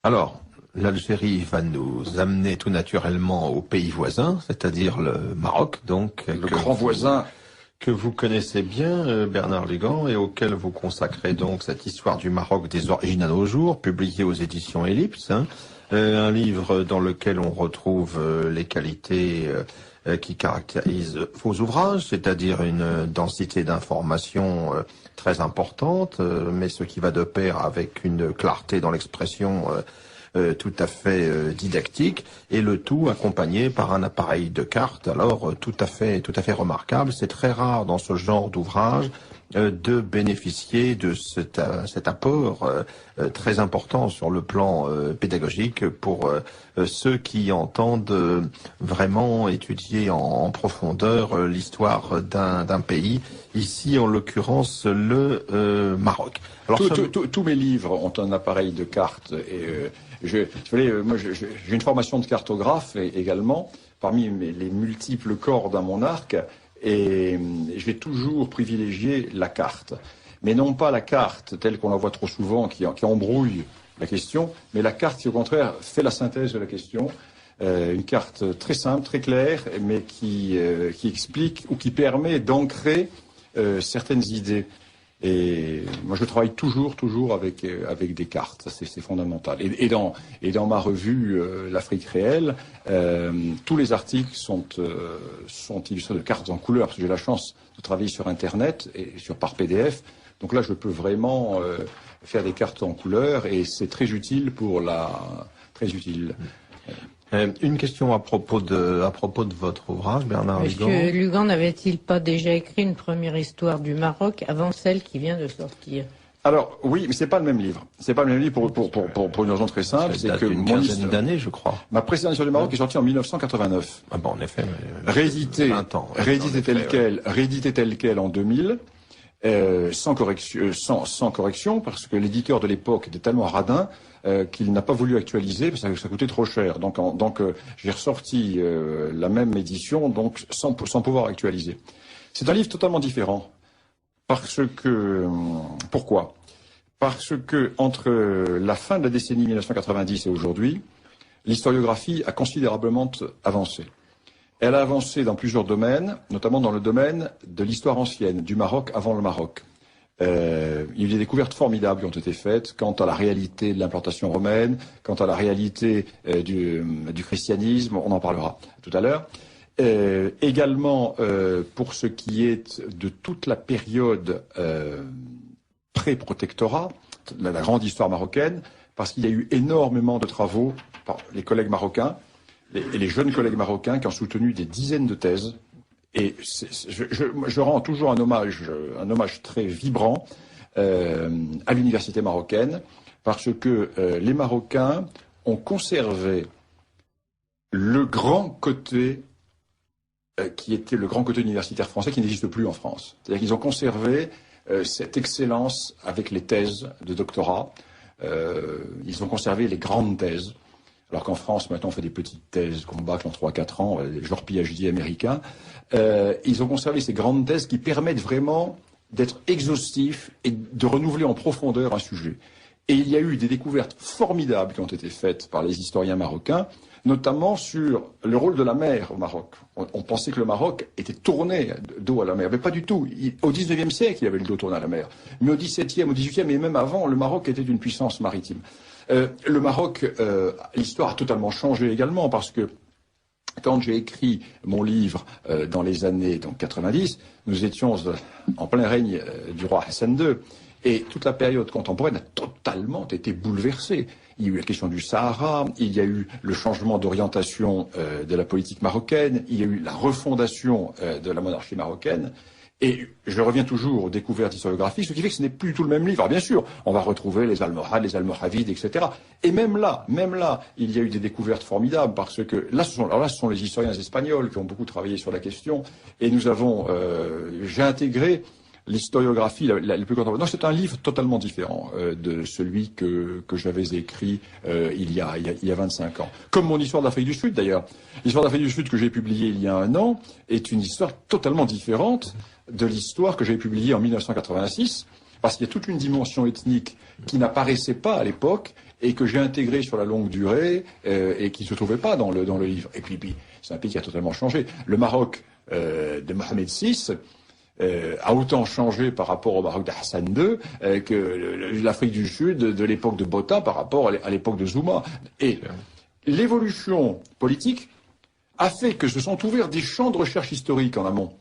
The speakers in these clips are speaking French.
Alors, l'Algérie va nous amener tout naturellement au pays voisin, c'est-à-dire le Maroc, donc. Le grand voisin. Que vous connaissez bien, Bernard Lugan, et auquel vous consacrez donc cette histoire du Maroc des origines à nos jours, publiée aux éditions Ellipse, hein, un livre dans lequel on retrouve les qualités qui caractérisent vos ouvrages, c'est-à-dire une densité d'informations très importante, mais ce qui va de pair avec une clarté dans l'expression tout à fait didactique, et le tout accompagné par un appareil de cartes, alors tout à fait remarquable. C'est très rare dans ce genre d'ouvrage de bénéficier de cet apport très important sur le plan pédagogique pour ceux qui entendent vraiment étudier en profondeur l'histoire d'un pays, ici en l'occurrence le Maroc. Alors, tous mes livres ont un appareil de cartes et moi, j'ai une formation de cartographe également, parmi les multiples cordes à mon arc, et je vais toujours privilégier la carte. Mais non pas la carte telle qu'on la voit trop souvent, qui embrouille la question, mais la carte qui, au contraire, fait la synthèse de la question. Une carte très simple, très claire, mais qui explique ou qui permet d'ancrer certaines idées. Et moi, je travaille toujours avec des cartes. C'est fondamental. Et dans ma revue L'Afrique réelle, tous les articles sont illustrés de cartes en couleur, parce que j'ai la chance de travailler sur Internet et par PDF. Donc là, je peux vraiment faire des cartes en couleur, et c'est très utile très utile. Une question à propos de votre ouvrage, Bernard Lugan. Monsieur Lugan n'avait-il pas déjà écrit une première histoire du Maroc avant celle qui vient de sortir? Alors oui, mais c'est pas le même livre. C'est pas le même livre pour une raison très simple, c'est que une quinzaine d'années, je crois. Ma précédente histoire du Maroc est sortie en 1989. Ah bon, en effet. Réédité tel quel en 2000. Sans correction, parce que l'éditeur de l'époque était tellement radin qu'il n'a pas voulu actualiser, parce que ça coûtait trop cher. Donc j'ai ressorti la même édition, donc sans pouvoir actualiser. C'est un livre totalement différent. Pourquoi? Parce que entre la fin de la décennie 1990 et aujourd'hui, l'historiographie a considérablement avancé. Elle a avancé dans plusieurs domaines, notamment dans le domaine de l'histoire ancienne, du Maroc avant le Maroc. Il y a eu des découvertes formidables qui ont été faites quant à la réalité de l'implantation romaine, quant à la réalité du christianisme, on en parlera tout à l'heure. Également, pour ce qui est de toute la période pré-protectorat, la grande histoire marocaine, parce qu'il y a eu énormément de travaux par les collègues marocains, et les jeunes collègues marocains qui ont soutenu des dizaines de thèses. Et je rends toujours un hommage très vibrant à l'université marocaine, parce que les Marocains ont conservé le grand côté qui était le grand côté universitaire français qui n'existe plus en France. C'est-à-dire qu'ils ont conservé cette excellence avec les thèses de doctorat. Ils ont conservé les grandes thèses. Alors qu'en France, maintenant, on fait des petites thèses qu'on bâcle en 3-4 ans, genre PhD américain. Ils ont conservé ces grandes thèses qui permettent vraiment d'être exhaustifs et de renouveler en profondeur un sujet. Et il y a eu des découvertes formidables qui ont été faites par les historiens marocains, notamment sur le rôle de la mer au Maroc. On pensait que le Maroc était tourné dos à la mer, mais pas du tout. Au XIXe siècle, il avait le dos tourné à la mer. Mais au XVIIe, au XVIIIe et même avant, le Maroc était une puissance maritime. Le Maroc, l'histoire a totalement changé également, parce que quand j'ai écrit mon livre dans les années 90, nous étions en plein règne du roi Hassan II. Et toute la période contemporaine a totalement été bouleversée. Il y a eu la question du Sahara, il y a eu le changement d'orientation de la politique marocaine, il y a eu la refondation de la monarchie marocaine. Et je reviens toujours aux découvertes historiographiques, ce qui fait que ce n'est plus du tout le même livre. Alors bien sûr, on va retrouver les Almohades, les Almoravides, etc. Et même là, il y a eu des découvertes formidables, parce que là, ce sont les historiens espagnols qui ont beaucoup travaillé sur la question. Et j'ai intégré l'historiographie la plus contemporaine. Non, c'est un livre totalement différent de celui que j'avais écrit il y a 25 ans. Comme mon histoire d'Afrique du Sud, d'ailleurs. L'histoire d'Afrique du Sud que j'ai publiée il y a 1 an est une histoire totalement différente de l'histoire que j'ai publiée en 1986, parce qu'il y a toute une dimension ethnique qui n'apparaissait pas à l'époque et que j'ai intégré sur la longue durée et qui ne se trouvait pas dans le livre. Et puis c'est un pays qui a totalement changé. Le Maroc de Mohamed VI a autant changé par rapport au Maroc d'Hassan II que l'Afrique du Sud de l'époque de Botha par rapport à l'époque de Zuma. Et l'évolution politique a fait que se sont ouverts des champs de recherche historique en amont.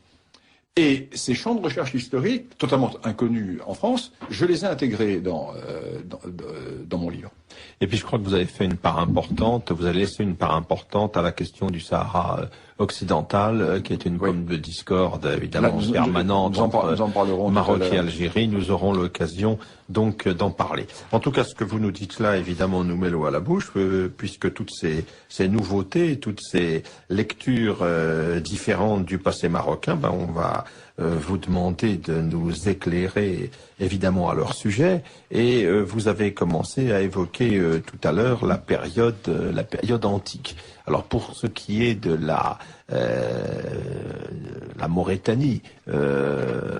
Et ces champs de recherche historique, totalement inconnus en France, je les ai intégrés dans mon livre. Et puis je crois que vous avez fait une part importante, vous avez laissé une part importante à la question du Sahara occidental, qui est une pomme de discorde évidemment permanente entre Maroc et Algérie. Nous aurons l'occasion donc d'en parler. En tout cas, ce que vous nous dites là, évidemment, nous met l'eau à la bouche, puisque toutes ces nouveautés, toutes ces lectures différentes du passé marocain, on va vous demander de nous éclairer évidemment à leur sujet. Et vous avez commencé à évoquer tout à l'heure la période antique. Alors pour ce qui est de la Mauritanie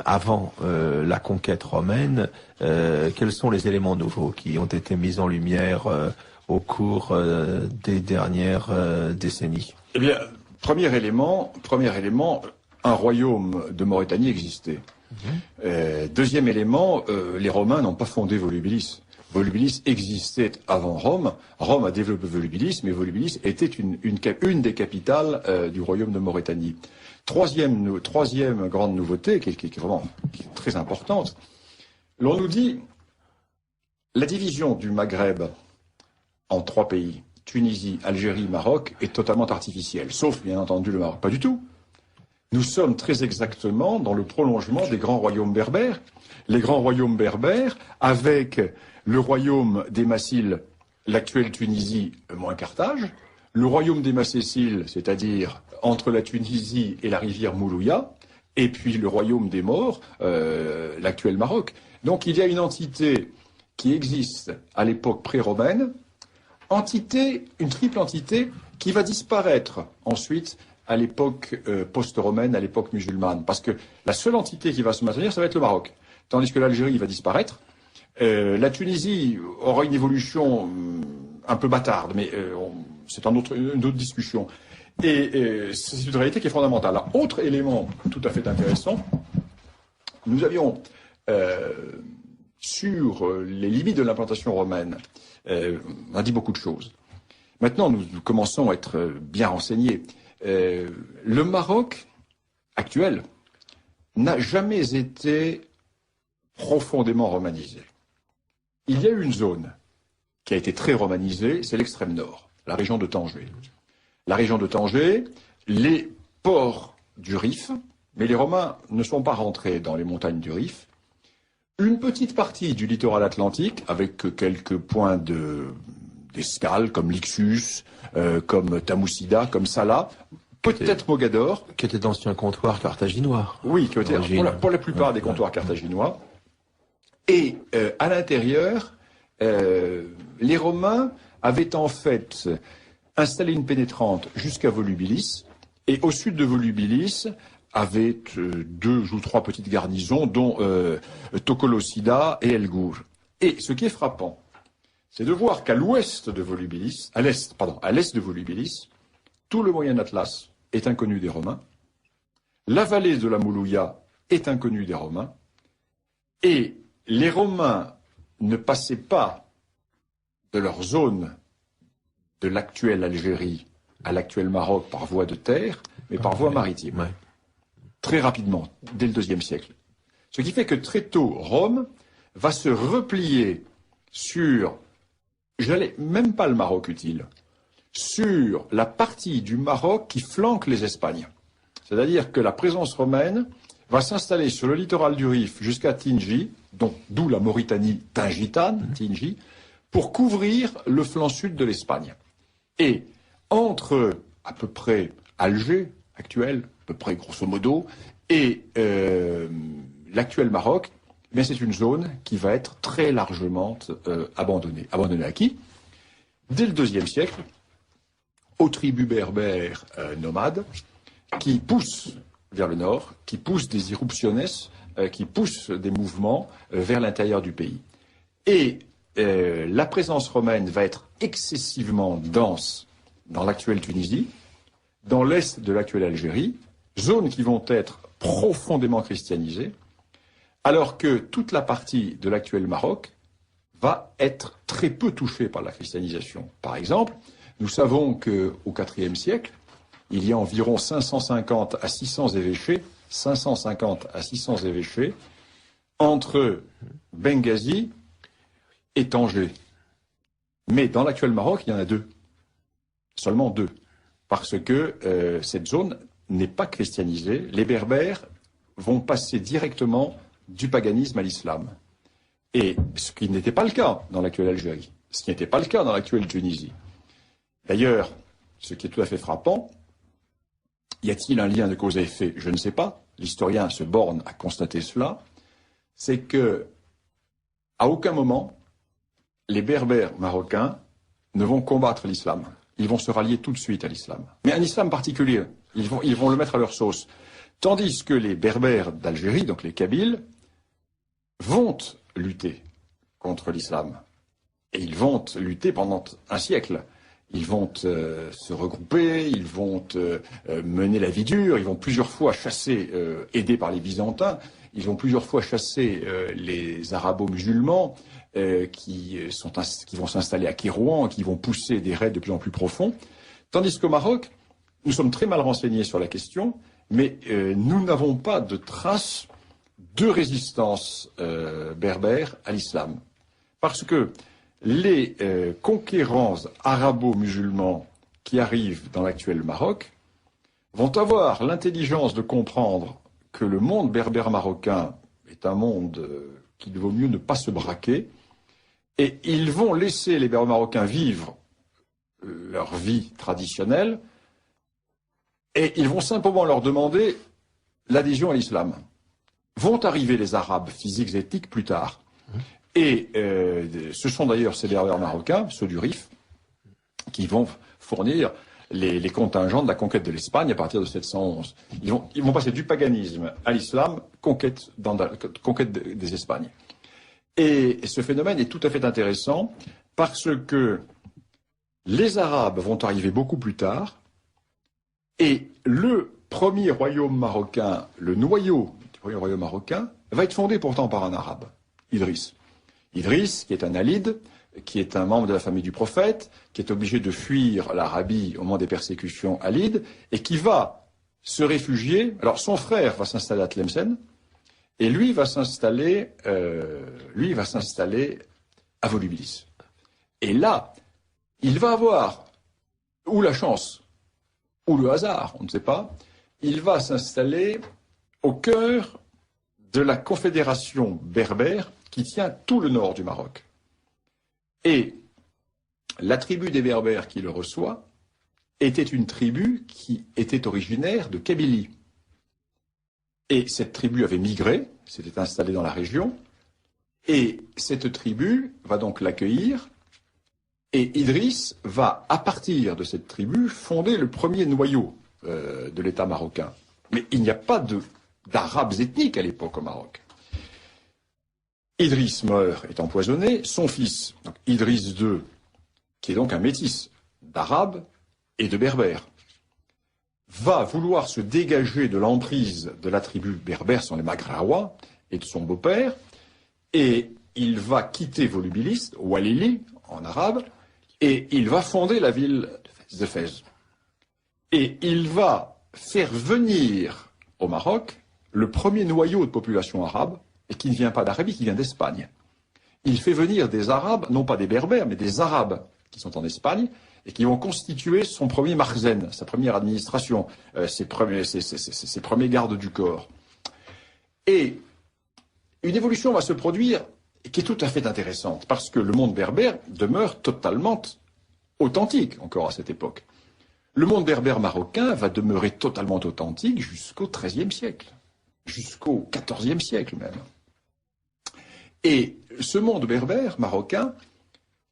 avant la conquête romaine, quels sont les éléments nouveaux qui ont été mis en lumière au cours des dernières décennies? Eh bien, premier élément, un royaume de Mauritanie existait. Deuxième élément, les Romains n'ont pas fondé Volubilis. Volubilis existait avant Rome. Rome a développé Volubilis, mais Volubilis était une des capitales du royaume de Mauritanie. Troisième grande nouveauté, qui est vraiment très importante, l'on nous dit la division du Maghreb en 3 pays, Tunisie, Algérie, Maroc, est totalement artificielle, sauf bien entendu le Maroc. Pas du tout. Nous sommes très exactement dans le prolongement des grands royaumes berbères. Les grands royaumes berbères, avec le royaume des Massiles, l'actuelle Tunisie, moins Carthage, le royaume des Macéciles, c'est-à-dire entre la Tunisie et la rivière Moulouya, et puis le royaume des Maures, l'actuel Maroc. Donc il y a une entité qui existe à l'époque pré-romaine, une triple entité qui va disparaître ensuite à l'époque post-romaine, à l'époque musulmane. Parce que la seule entité qui va se maintenir, ça va être le Maroc. Tandis que l'Algérie va disparaître. La Tunisie aura une évolution un peu bâtarde, mais c'est une autre discussion. Et c'est une réalité qui est fondamentale. Alors, autre élément tout à fait intéressant, nous avions sur les limites de l'implantation romaine, on a dit beaucoup de choses. Maintenant, nous commençons à être bien renseignés. Le Maroc actuel n'a jamais été profondément romanisé. Il y a eu une zone qui a été très romanisée, c'est l'extrême nord, la région de Tanger. La région de Tanger, les ports du Rif, mais les Romains ne sont pas rentrés dans les montagnes du Rif. Une petite partie du littoral atlantique, avec quelques points d'escale, comme Lixus, comme Tamoussida, comme Salah, peut-être Mogador. Qui était d'anciens comptoirs carthaginois. Oui, qui était pour la plupart des comptoirs carthaginois. Et à l'intérieur, les Romains avaient en fait installé une pénétrante jusqu'à Volubilis, et au sud de Volubilis avaient 2 ou 3 petites garnisons, dont Tokolosida et El Gour. Et ce qui est frappant, c'est de voir qu'à l'ouest de Volubilis, à l'est de Volubilis, tout le Moyen Atlas est inconnu des Romains, la vallée de la Moulouya est inconnue des Romains, et les Romains ne passaient pas de leur zone de l'actuelle Algérie à l'actuel Maroc par voie de terre, mais par voie maritime. Ouais. Très rapidement, dès le IIe siècle. Ce qui fait que très tôt, Rome va se replier sur, même pas le Maroc utile, sur la partie du Maroc qui flanque les Espagnes. C'est-à-dire que la présence romaine va s'installer sur le littoral du Rif jusqu'à Tingi, d'où la Mauritanie tingitane, Tingi, pour couvrir le flanc sud de l'Espagne. Et entre à peu près Alger, actuel, à peu près grosso modo, et l'actuel Maroc, mais c'est une zone qui va être très largement abandonnée. Abandonnée à qui? Dès le IIe siècle, aux tribus berbères nomades, qui poussent vers le nord, qui poussent des irruptionnes, qui poussent des mouvements vers l'intérieur du pays. Et la présence romaine va être excessivement dense dans l'actuelle Tunisie, dans l'est de l'actuelle Algérie, zones qui vont être profondément christianisées, alors que toute la partie de l'actuel Maroc va être très peu touchée par la christianisation. Par exemple, nous savons qu'au IVe siècle, il y a environ 550 à 600 évêchés, 550 à 600 évêchés, entre Benghazi et Tanger. Mais dans l'actuel Maroc, il y en a 2. Seulement 2. Parce que cette zone n'est pas christianisée. Les Berbères vont passer directement du paganisme à l'islam. Et ce qui n'était pas le cas dans l'actuelle Algérie, ce qui n'était pas le cas dans l'actuelle Tunisie. D'ailleurs, ce qui est tout à fait frappant, y a-t-il un lien de cause à effet? Je ne sais pas. L'historien se borne à constater cela. C'est que, à aucun moment, les Berbères marocains ne vont combattre l'islam. Ils vont se rallier tout de suite à l'islam. Mais un islam particulier. Ils vont le mettre à leur sauce. Tandis que les Berbères d'Algérie, donc les Kabyles, vont lutter contre l'islam. Et ils vont lutter pendant un siècle. Ils vont se regrouper, ils vont mener la vie dure, ils vont plusieurs fois chasser, aidés par les Byzantins, ils vont plusieurs fois chasser les arabo-musulmans qui vont s'installer à Kérouan, qui vont pousser des raids de plus en plus profonds. Tandis qu'au Maroc, nous sommes très mal renseignés sur la question, mais nous n'avons pas de traces de résistance berbère à l'islam. Parce que les conquérants arabo-musulmans qui arrivent dans l'actuel Maroc vont avoir l'intelligence de comprendre que le monde berbère marocain est un monde qu'il vaut mieux ne pas se braquer, et ils vont laisser les Berbères marocains vivre leur vie traditionnelle, et ils vont simplement leur demander l'adhésion à l'islam. Vont arriver les Arabes physiques et ethniques plus tard. Et ce sont d'ailleurs ces Berbères marocains, ceux du Rif, qui vont fournir les contingents de la conquête de l'Espagne à partir de 711. Ils vont passer du paganisme à l'islam, conquête des Espagnes. Et ce phénomène est tout à fait intéressant parce que les Arabes vont arriver beaucoup plus tard et le premier royaume marocain, le noyau du premier royaume marocain, va être fondé pourtant par un Arabe, Idriss. Idriss, qui est un Alide, qui est un membre de la famille du prophète, qui est obligé de fuir l'Arabie au moment des persécutions alides, et qui va se réfugier. Alors son frère va s'installer à Tlemcen, et lui va s'installer à Volubilis. Et là, il va avoir, ou la chance, ou le hasard, on ne sait pas, il va s'installer au cœur de la confédération berbère qui tient tout le nord du Maroc. Et la tribu des Berbères qui le reçoit était une tribu qui était originaire de Kabylie. Et cette tribu avait migré, s'était installée dans la région, et cette tribu va donc l'accueillir, et Idriss va, à partir de cette tribu, fonder le premier noyau de l'État marocain. Mais il n'y a pas d'Arabes ethniques à l'époque au Maroc. Idriss meurt, est empoisonné. Son fils, donc Idriss II, qui est donc un métis d'Arabes et de Berbères, va vouloir se dégager de l'emprise de la tribu berbère sur les Maghraouas et de son beau-père, et il va quitter Volubilis, Walili en arabe, et il va fonder la ville de Fès. Et il va faire venir au Maroc le premier noyau de population arabe, et qui ne vient pas d'Arabie, qui vient d'Espagne. Il fait venir des Arabes, non pas des Berbères, mais des Arabes qui sont en Espagne, et qui vont constituer son premier marzen, sa première administration, ses premiers gardes du corps. Et une évolution va se produire qui est tout à fait intéressante, parce que le monde berbère demeure totalement authentique, encore à cette époque. Le monde berbère marocain va demeurer totalement authentique jusqu'au XIIIe siècle, jusqu'au XIVe siècle même. Et ce monde berbère marocain,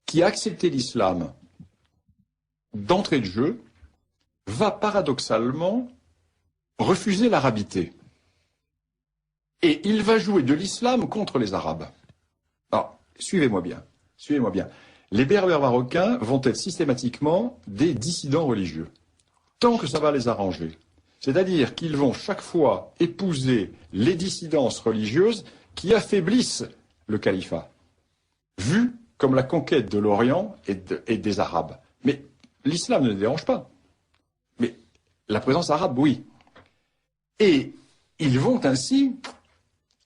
qui a accepté l'islam d'entrée de jeu, va paradoxalement refuser l'arabité. Et il va jouer de l'islam contre les Arabes. Alors, suivez-moi bien. Suivez-moi bien. Les Berbères marocains vont être systématiquement des dissidents religieux, tant que ça va les arranger. C'est-à-dire qu'ils vont chaque fois épouser les dissidences religieuses qui affaiblissent le califat, vu comme la conquête de l'Orient et des Arabes. Mais l'islam ne les dérange pas. Mais la présence arabe, oui. Et ils vont ainsi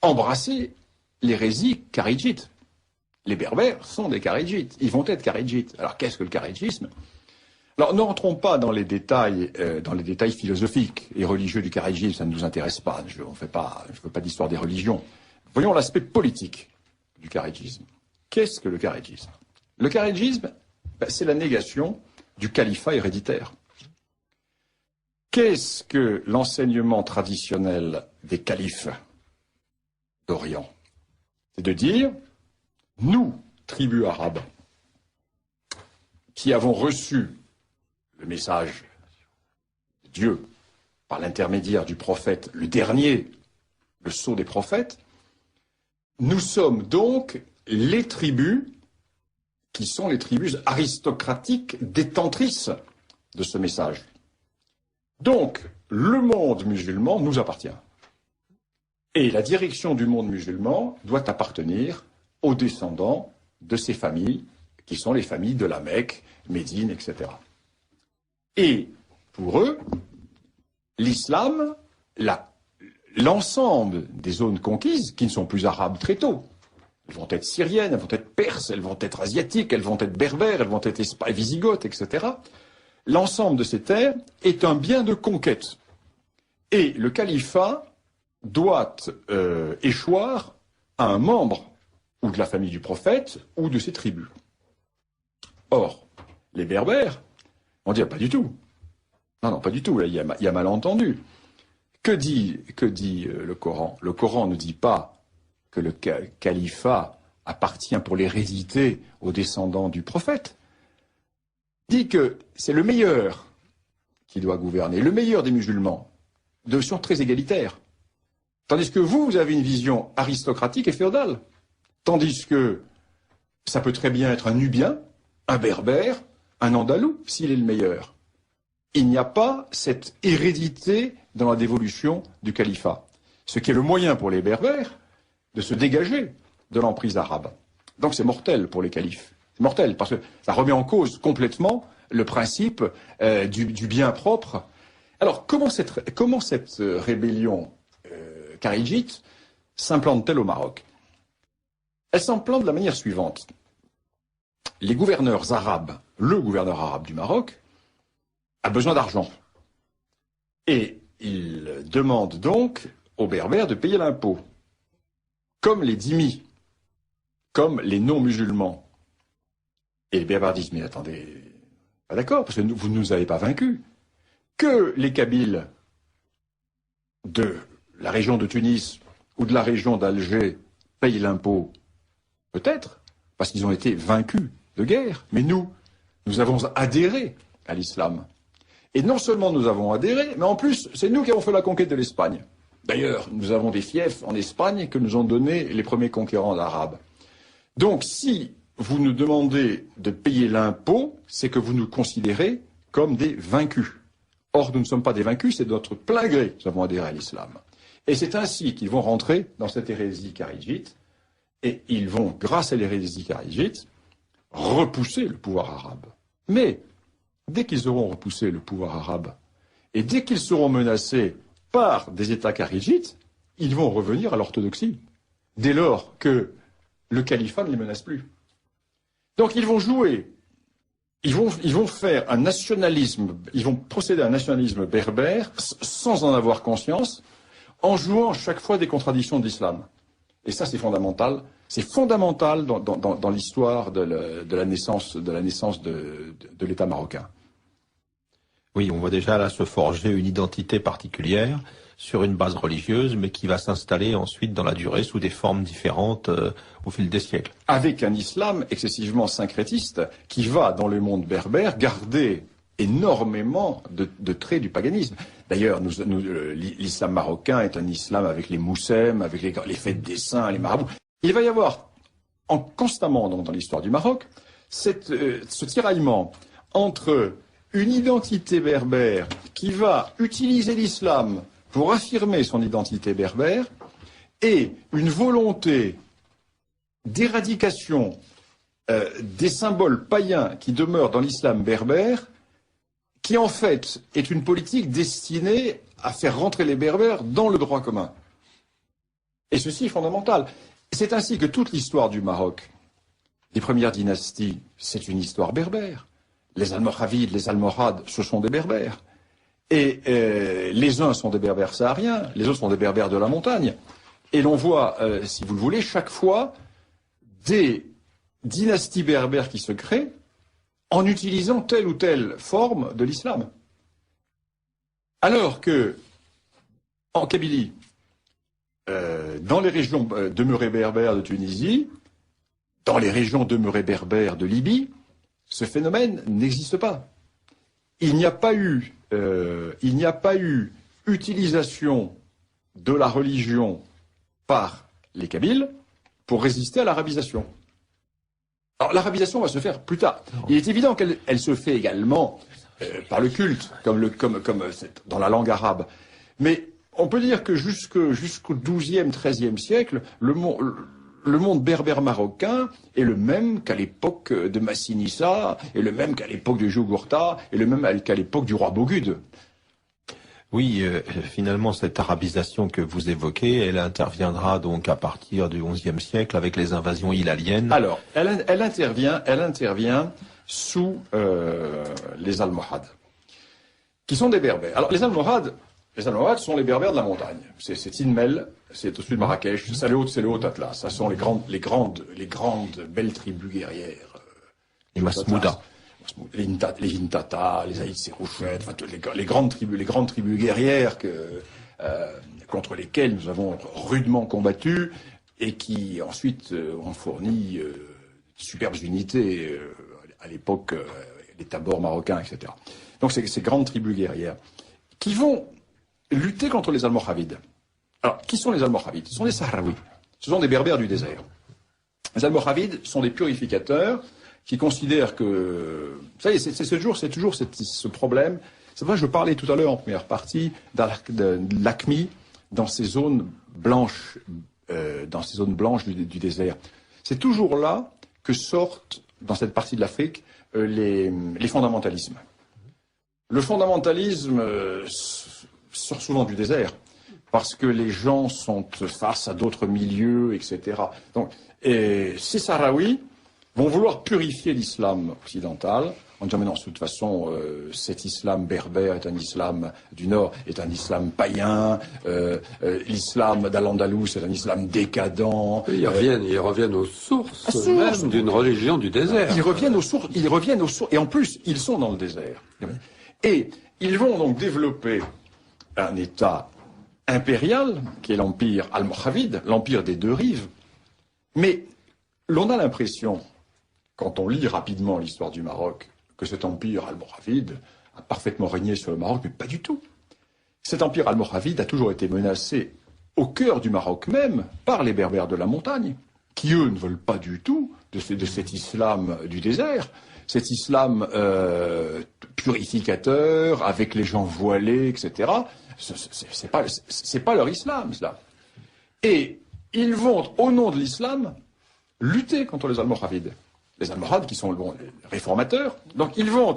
embrasser l'hérésie kharidjite. Les Berbères sont des kharidjites. Ils vont être kharidjites. Alors qu'est-ce que le kharidjisme? Alors ne rentrons pas dans les détails philosophiques et religieux du kharidjisme, ça ne nous intéresse pas. Je ne fais pas d'histoire des religions. Voyons l'aspect politique du kharidjisme. Qu'est-ce que le kharidjisme? Le kharidjisme, c'est la négation du califat héréditaire. Qu'est-ce que l'enseignement traditionnel des califes d'Orient? C'est de dire, nous, tribus arabes, qui avons reçu le message de Dieu par l'intermédiaire du prophète, le dernier, le sceau des prophètes, nous sommes donc les tribus qui sont les tribus aristocratiques détentrices de ce message. Donc, le monde musulman nous appartient. Et la direction du monde musulman doit appartenir aux descendants de ces familles, qui sont les familles de la Mecque, Médine, etc. Et pour eux, l'islam, l'ensemble des zones conquises, qui ne sont plus arabes très tôt, elles vont être syriennes, elles vont être perses, elles vont être asiatiques, elles vont être berbères, elles vont être visigothes, etc. L'ensemble de ces terres est un bien de conquête. Et le califat doit échoir à un membre ou de la famille du prophète ou de ses tribus. Or, les Berbères, on dit pas du tout. Non, pas du tout, là, il y a malentendu. Que dit le Coran? Le Coran ne dit pas que le califat appartient pour l'hérédité aux descendants du prophète. Il dit que c'est le meilleur qui doit gouverner, le meilleur des musulmans, de façon très égalitaire. Tandis que vous avez une vision aristocratique et féodale. Tandis que ça peut très bien être un Nubien, un Berbère, un Andalou, s'il est le meilleur. Il n'y a pas cette hérédité dans la dévolution du califat. Ce qui est le moyen pour les Berbères de se dégager de l'emprise arabe. Donc c'est mortel pour les califes. C'est mortel parce que ça remet en cause complètement le principe du bien propre. Alors comment cette rébellion kharidjite s'implante-t-elle au Maroc? Elle s'implante de la manière suivante. Les gouverneurs arabes, le gouverneur arabe du Maroc, a besoin d'argent. Et il demande donc aux Berbères de payer l'impôt, comme les dhimmis, comme les non-musulmans. Et les Berbères disent, mais attendez, pas d'accord, parce que vous ne nous avez pas vaincus. Que les Kabyles de la région de Tunis ou de la région d'Alger payent l'impôt, peut-être, parce qu'ils ont été vaincus de guerre. Mais nous avons adhéré à l'islam. Et non seulement nous avons adhéré, mais en plus, c'est nous qui avons fait la conquête de l'Espagne. D'ailleurs, nous avons des fiefs en Espagne que nous ont donnés les premiers conquérants arabes. Donc, si vous nous demandez de payer l'impôt, c'est que vous nous considérez comme des vaincus. Or, nous ne sommes pas des vaincus, c'est de notre plein gré que nous avons adhéré à l'islam. Et c'est ainsi qu'ils vont rentrer dans cette hérésie kharidjite, et ils vont, grâce à l'hérésie kharidjite, repousser le pouvoir arabe. Mais, dès qu'ils auront repoussé le pouvoir arabe, et dès qu'ils seront menacés par des États kharidjites, ils vont revenir à l'orthodoxie, dès lors que le califat ne les menace plus. Donc ils vont jouer, ils vont faire un nationalisme, ils vont procéder à un nationalisme berbère sans en avoir conscience, en jouant chaque fois des contradictions de l'islam. Et ça, c'est fondamental. C'est fondamental dans l'histoire de la naissance de l'État marocain. Oui, on voit déjà là se forger une identité particulière sur une base religieuse, mais qui va s'installer ensuite dans la durée sous des formes différentes au fil des siècles. Avec un islam excessivement syncrétiste qui va, dans le monde berbère, garder énormément de traits du paganisme. D'ailleurs, l'islam marocain est un islam avec les moussem, avec les fêtes des saints, les marabouts. Il va y avoir constamment dans l'histoire du Maroc ce tiraillement entre une identité berbère qui va utiliser l'islam pour affirmer son identité berbère et une volonté d'éradication des symboles païens qui demeurent dans l'islam berbère, qui en fait est une politique destinée à faire rentrer les berbères dans le droit commun. Et ceci est fondamental. C'est ainsi que toute l'histoire du Maroc, les premières dynasties, c'est une histoire berbère. Les Almoravides, les Almohades, ce sont des berbères. Et les uns sont des berbères sahariens, les autres sont des berbères de la montagne. Et l'on voit, si vous le voulez, chaque fois des dynasties berbères qui se créent en utilisant telle ou telle forme de l'islam. Alors que, en Kabylie, dans les régions demeurées berbères de Tunisie, dans les régions demeurées berbères de Libye, ce phénomène n'existe pas. Il n'y a pas eu utilisation de la religion par les Kabyles pour résister à l'arabisation. Alors l'arabisation va se faire plus tard. Il est évident qu'elle se fait également par le culte, comme dans la langue arabe. Mais on peut dire que jusqu'au XIIe, XIIIe siècle, le monde berbère marocain est le même qu'à l'époque de Massinissa, et le même qu'à l'époque de Jugurtha, et le même qu'à l'époque du roi Bogude. Oui, finalement, cette arabisation que vous évoquez, elle interviendra donc à partir du XIe siècle avec les invasions hilaliennes. Alors, elle intervient sous les Almohades, qui sont des berbères. Alors, les Almohades sont les berbères de la montagne. C'est Tinmel, c'est au-dessus de Marrakech, c'est le Haut-Atlas. Ça sont les grandes belles tribus guerrières. Les Masmouda. Les Hintata, les Aïd Sérouchet, enfin, les grandes tribus guerrières contre lesquelles nous avons rudement combattu et qui ensuite ont fourni superbes unités à l'époque, les Tabors marocains, etc. Donc ces grandes tribus guerrières qui vont lutter contre les Almoravides. Alors, qui sont les Almoravides? Ce sont des Sahraouis. Ce sont des berbères du désert. Les Almoravides sont des purificateurs qui considèrent que... Ça y est, c'est toujours ce problème. C'est vrai que je parlais tout à l'heure en première partie de l'AQMI dans ces zones blanches, du désert. C'est toujours là que sortent, dans cette partie de l'Afrique, les fondamentalismes. Le fondamentalisme sort souvent du désert, parce que les gens sont face à d'autres milieux, etc. Donc, ces Sahraouis vont vouloir purifier l'islam occidental en disant mais non, de toute façon, cet islam berbère est un islam du Nord, est un islam païen, l'islam d'Al-Andalus est un islam décadent. Ils reviennent aux sources même d'une religion du désert. Ils reviennent aux sources, et en plus, ils sont dans le désert. Et ils vont donc développer un État impérial, qui est l'empire almoravide, l'empire des deux rives. Mais l'on a l'impression, quand on lit rapidement l'histoire du Maroc, que cet empire almoravide a parfaitement régné sur le Maroc, mais pas du tout. Cet empire almoravide a toujours été menacé au cœur du Maroc même par les berbères de la montagne, qui eux ne veulent pas du tout de cet islam du désert, cet islam purificateur, avec les gens voilés, etc. C'est pas leur islam, cela. Et ils vont, au nom de l'islam, lutter contre les Almoravides. Les Almohades qui sont les réformateurs. Donc ils vont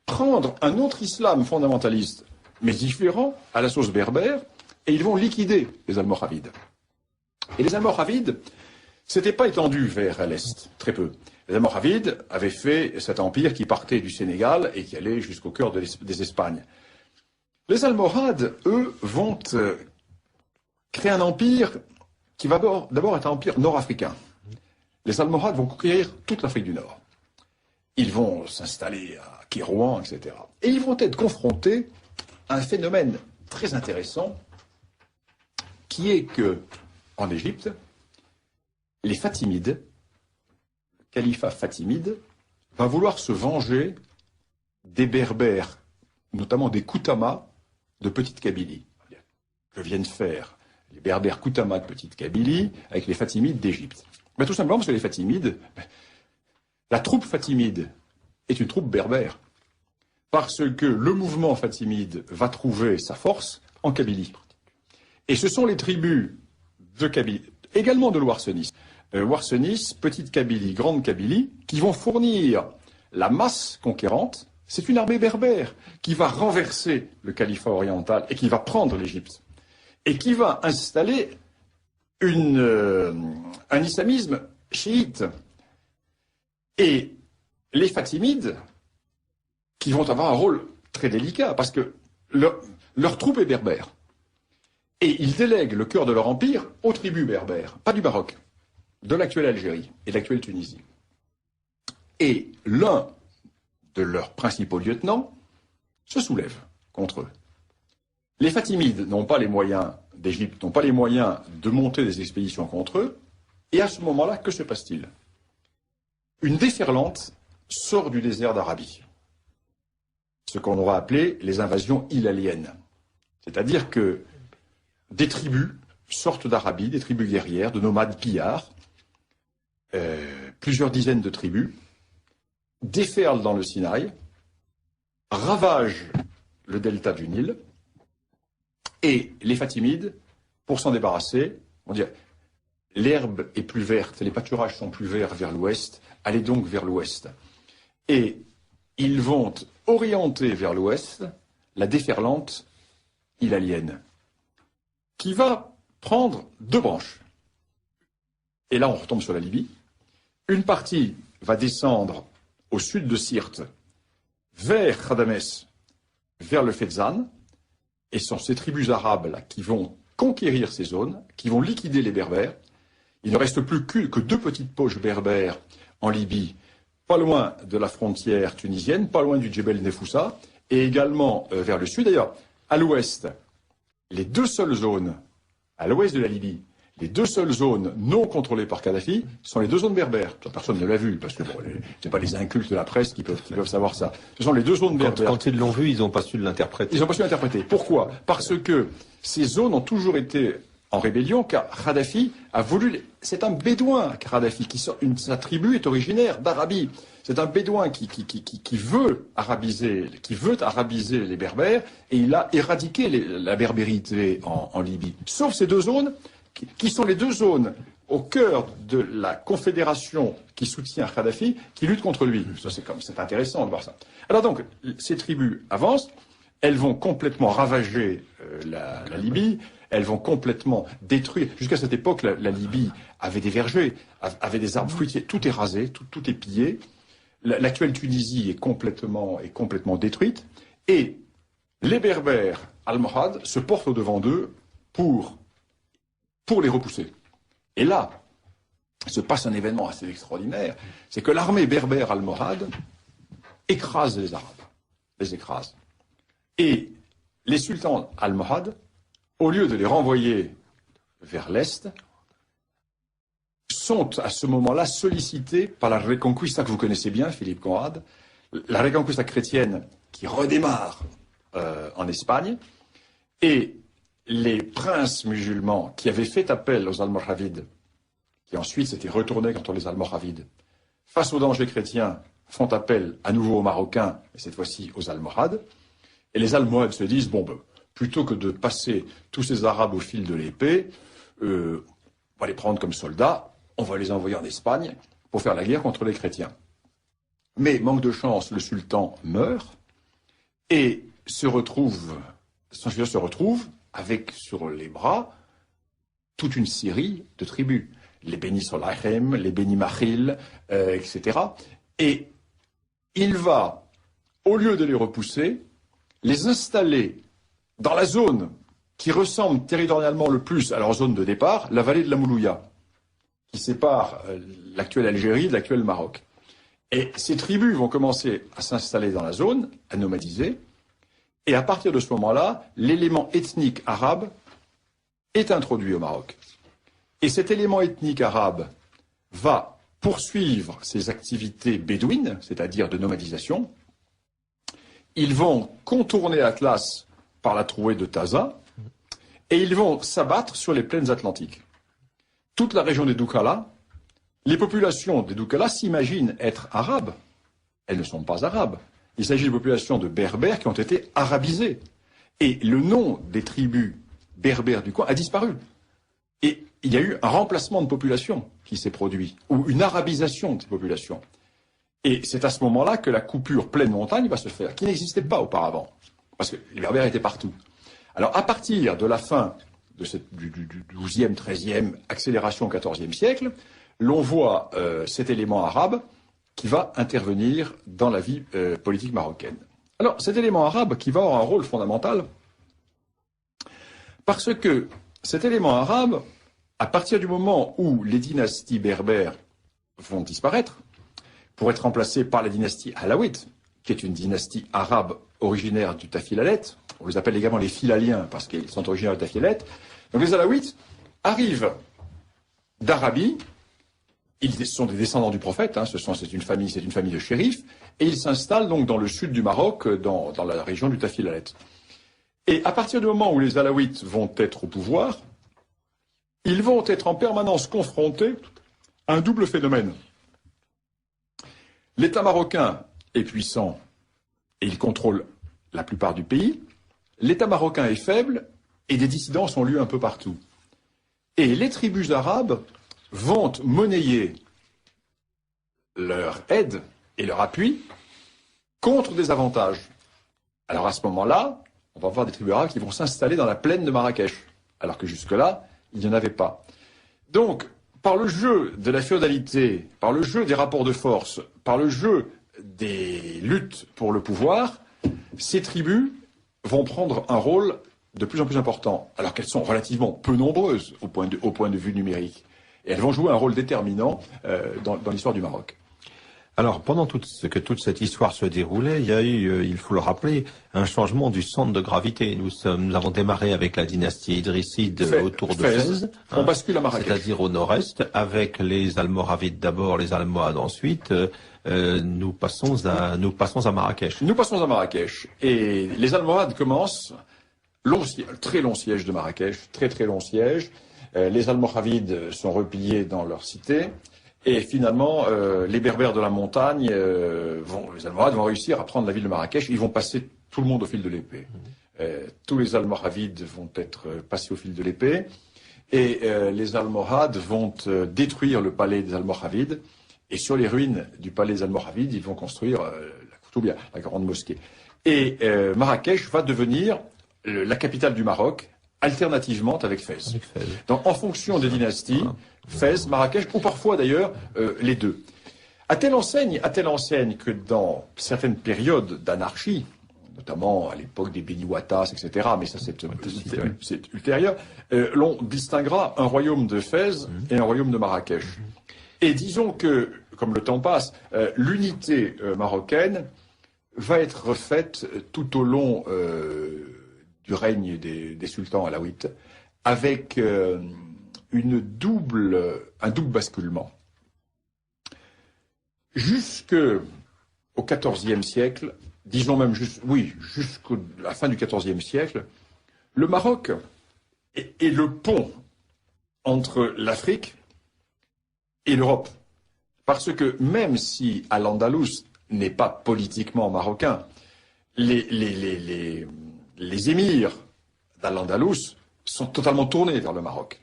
prendre un autre islam fondamentaliste, mais différent, à la sauce berbère, et ils vont liquider les Almoravides. Et les Almoravides, s'étaient pas étendus vers l'Est, très peu. Les Almoravides avaient fait cet empire qui partait du Sénégal et qui allait jusqu'au cœur des Espagnes. Les Almohades, eux, vont créer un empire qui va d'abord être un empire nord-africain. Les Almohades vont conquérir toute l'Afrique du Nord. Ils vont s'installer à Kérouan, etc. Et ils vont être confrontés à un phénomène très intéressant qui est que, en Égypte, les Fatimides, le califat fatimide, va vouloir se venger des Berbères, notamment des Koutama de Petite Kabylie, que viennent faire les Berbères Koutama de Petite Kabylie avec les Fatimides d'Égypte. Tout simplement parce que les Fatimides, la troupe fatimide est une troupe berbère. Parce que le mouvement fatimide va trouver sa force en Kabylie. Et ce sont les tribus de Kabylie, également de l'Ouarsenis. Ouarsenis, petite Kabylie, grande Kabylie, qui vont fournir la masse conquérante. C'est une armée berbère qui va renverser le califat oriental et qui va prendre l'Égypte. Et qui va installer un islamisme chiite. Et les Fatimides, qui vont avoir un rôle très délicat, parce que leur troupe est berbère. Et ils délèguent le cœur de leur empire aux tribus berbères, pas du Maroc, de l'actuelle Algérie et de l'actuelle Tunisie. Et l'un de leurs principaux lieutenants se soulève contre eux. Les Fatimides n'ont pas les moyens d'Égypte, n'ont pas les moyens de monter des expéditions contre eux, et à ce moment-là, que se passe-t-il? Une déferlante sort du désert d'Arabie, ce qu'on aura appelé les invasions hilaliennes. C'est-à-dire que des tribus sortent d'Arabie, des tribus guerrières, de nomades pillards, plusieurs dizaines de tribus, déferlent dans le Sinaï, ravagent le delta du Nil, et les Fatimides, pour s'en débarrasser, vont dire l'herbe est plus verte, les pâturages sont plus verts vers l'ouest, allez donc vers l'ouest. Et ils vont orienter vers l'ouest la déferlante hilalienne, qui va prendre deux branches. Et là, on retombe sur la Libye. Une partie va descendre au sud de Sirte, vers Khadamès, vers le Fezzan, et ce sont ces tribus arabes là qui vont conquérir ces zones, qui vont liquider les Berbères. Il ne reste plus que deux petites poches berbères en Libye, pas loin de la frontière tunisienne, pas loin du Djebel Nefoussa, et également vers le sud. D'ailleurs, à l'ouest, les deux seules zones, à l'ouest de la Libye, les deux seules zones non contrôlées par Kadhafi sont les deux zones berbères. Personne ne l'a vu, parce que ce n'est pas les incultes de la presse qui peuvent savoir ça. Ce sont les deux zones berbères. Quand ils l'ont vu, ils n'ont pas su l'interpréter. Ils n'ont pas su l'interpréter. Pourquoi? Parce que ces zones ont toujours été en rébellion, car Kadhafi a voulu... C'est un bédouin, Kadhafi, sa tribu est originaire d'Arabie. C'est un bédouin qui veut arabiser les Berbères, et il a éradiqué la berbérité en Libye. Sauf ces deux zones, qui sont les deux zones au cœur de la confédération qui soutient Kadhafi, qui lutte contre lui. Ça, c'est intéressant de voir ça. Alors donc, ces tribus avancent, elles vont complètement ravager la Libye, elles vont complètement détruire. Jusqu'à cette époque, la Libye avait des vergers, avait des arbres fruitiers, tout est rasé, tout est pillé. L'actuelle Tunisie est complètement détruite, et les Berbères almohades se portent au-devant d'eux pour les repousser. Et là, se passe un événement assez extraordinaire, c'est que l'armée berbère almohade écrase les Arabes, les écrase. Et les sultans almohades, au lieu de les renvoyer vers l'Est, sont à ce moment-là sollicités par la Reconquista que vous connaissez bien, Philippe Conrad, la Reconquista chrétienne qui redémarre en Espagne, et les princes musulmans qui avaient fait appel aux Almoravides, qui ensuite s'étaient retournés contre les Almoravides, face aux dangers chrétiens, font appel à nouveau aux Marocains, et cette fois-ci aux Almohades, et les Almohades se disent, plutôt que de passer tous ces Arabes au fil de l'épée, on va les prendre comme soldats, on va les envoyer en Espagne pour faire la guerre contre les chrétiens. Mais, manque de chance, le sultan meurt et son successeur se retrouve avec sur les bras toute une série de tribus. Les Beni Solahem, les Beni Mahil, etc. Et il va, au lieu de les repousser, les installer dans la zone qui ressemble territorialement le plus à leur zone de départ, la vallée de la Moulouya, qui sépare l'actuelle Algérie de l'actuel Maroc. Et ces tribus vont commencer à s'installer dans la zone, à nomadiser, et à partir de ce moment-là, l'élément ethnique arabe est introduit au Maroc. Et cet élément ethnique arabe va poursuivre ses activités bédouines, c'est-à-dire de nomadisation. Ils vont contourner l'Atlas par la trouée de Taza, et ils vont s'abattre sur les plaines atlantiques. Toute la région des Doukala Les populations des Doukala s'imaginent être arabes. Elles ne sont pas arabes. Il s'agit de populations de berbères qui ont été arabisées. Et le nom des tribus berbères du coin a disparu. Et il y a eu un remplacement de population qui s'est produit, ou une arabisation de ces populations. Et c'est à ce moment-là que la coupure pleine montagne va se faire, qui n'existait pas auparavant, parce que les berbères étaient partout. Alors à partir de la fin de du 12e, 13e, accélération au 14e siècle, l'on voit cet élément arabe qui va intervenir dans la vie politique marocaine. Alors cet élément arabe qui va avoir un rôle fondamental, parce que cet élément arabe, à partir du moment où les dynasties berbères vont disparaître, pour être remplacées par la dynastie alawite, qui est une dynastie arabe originaire du Tafilalet, on les appelle également les Filaliens parce qu'ils sont originaires du Tafilalet. Donc les alaouites arrivent d'Arabie, ils sont des descendants du prophète, hein, c'est une famille de shérifs, et ils s'installent donc dans le sud du Maroc, dans la région du Tafilalet. Et à partir du moment où les alaouites vont être au pouvoir, ils vont être en permanence confrontés à un double phénomène. L'État marocain est puissant et il contrôle la plupart du pays. L'État marocain est faible et des dissidences ont lieu un peu partout. Et les tribus arabes vont monnayer leur aide et leur appui contre des avantages. Alors à ce moment-là, on va voir des tribus arabes qui vont s'installer dans la plaine de Marrakech, alors que jusque-là, il n'y en avait pas. Donc, par le jeu de la féodalité, par le jeu des rapports de force, par le jeu des luttes pour le pouvoir, ces tribus vont prendre un rôle de plus en plus important, alors qu'elles sont relativement peu nombreuses au point de vue numérique. Et elles vont jouer un rôle déterminant dans l'histoire du Maroc. Alors, pendant toute cette histoire se déroulait, il y a eu, il faut le rappeler, un changement du centre de gravité. Nous avons démarré avec la dynastie idrisside autour de Fès. On bascule à Marrakech. C'est-à-dire au nord-est, avec les Almoravides d'abord, les Almohades ensuite. Nous passons à Marrakech. Nous passons à Marrakech. Et les Almohades commencent, très long siège de Marrakech, très long siège. Les Almoravides sont repliés dans leur cité. Et finalement, les Berbères de la montagne, les Almoravides vont réussir à prendre la ville de Marrakech. Ils vont passer tout le monde au fil de l'épée. Tous les Almoravides vont être passés au fil de l'épée. Et les Almohades vont détruire le palais des Almoravides. Et sur les ruines du palais des Almoravides, ils vont construire la Koutoubia, la grande mosquée. Et Marrakech va devenir la capitale du Maroc, alternativement avec Fès. Donc en fonction des dynasties, Fès, Marrakech, ou parfois d'ailleurs les deux. À telle enseigne que dans certaines périodes d'anarchie, notamment à l'époque des Beni Ouattas, etc., mais ça c'est ultérieur, l'on distinguera un royaume de Fès et un royaume de Marrakech. Et disons que, comme le temps passe, l'unité marocaine va être refaite tout au long du règne des sultans alaouites, avec un double basculement. Jusqu'au XIVe siècle, disons même jusqu'à la fin du XIVe siècle, le Maroc est le pont entre l'Afrique et l'Europe. Parce que même si Al-Andalus n'est pas politiquement marocain, les émirs d'Al-Andalus sont totalement tournés vers le Maroc.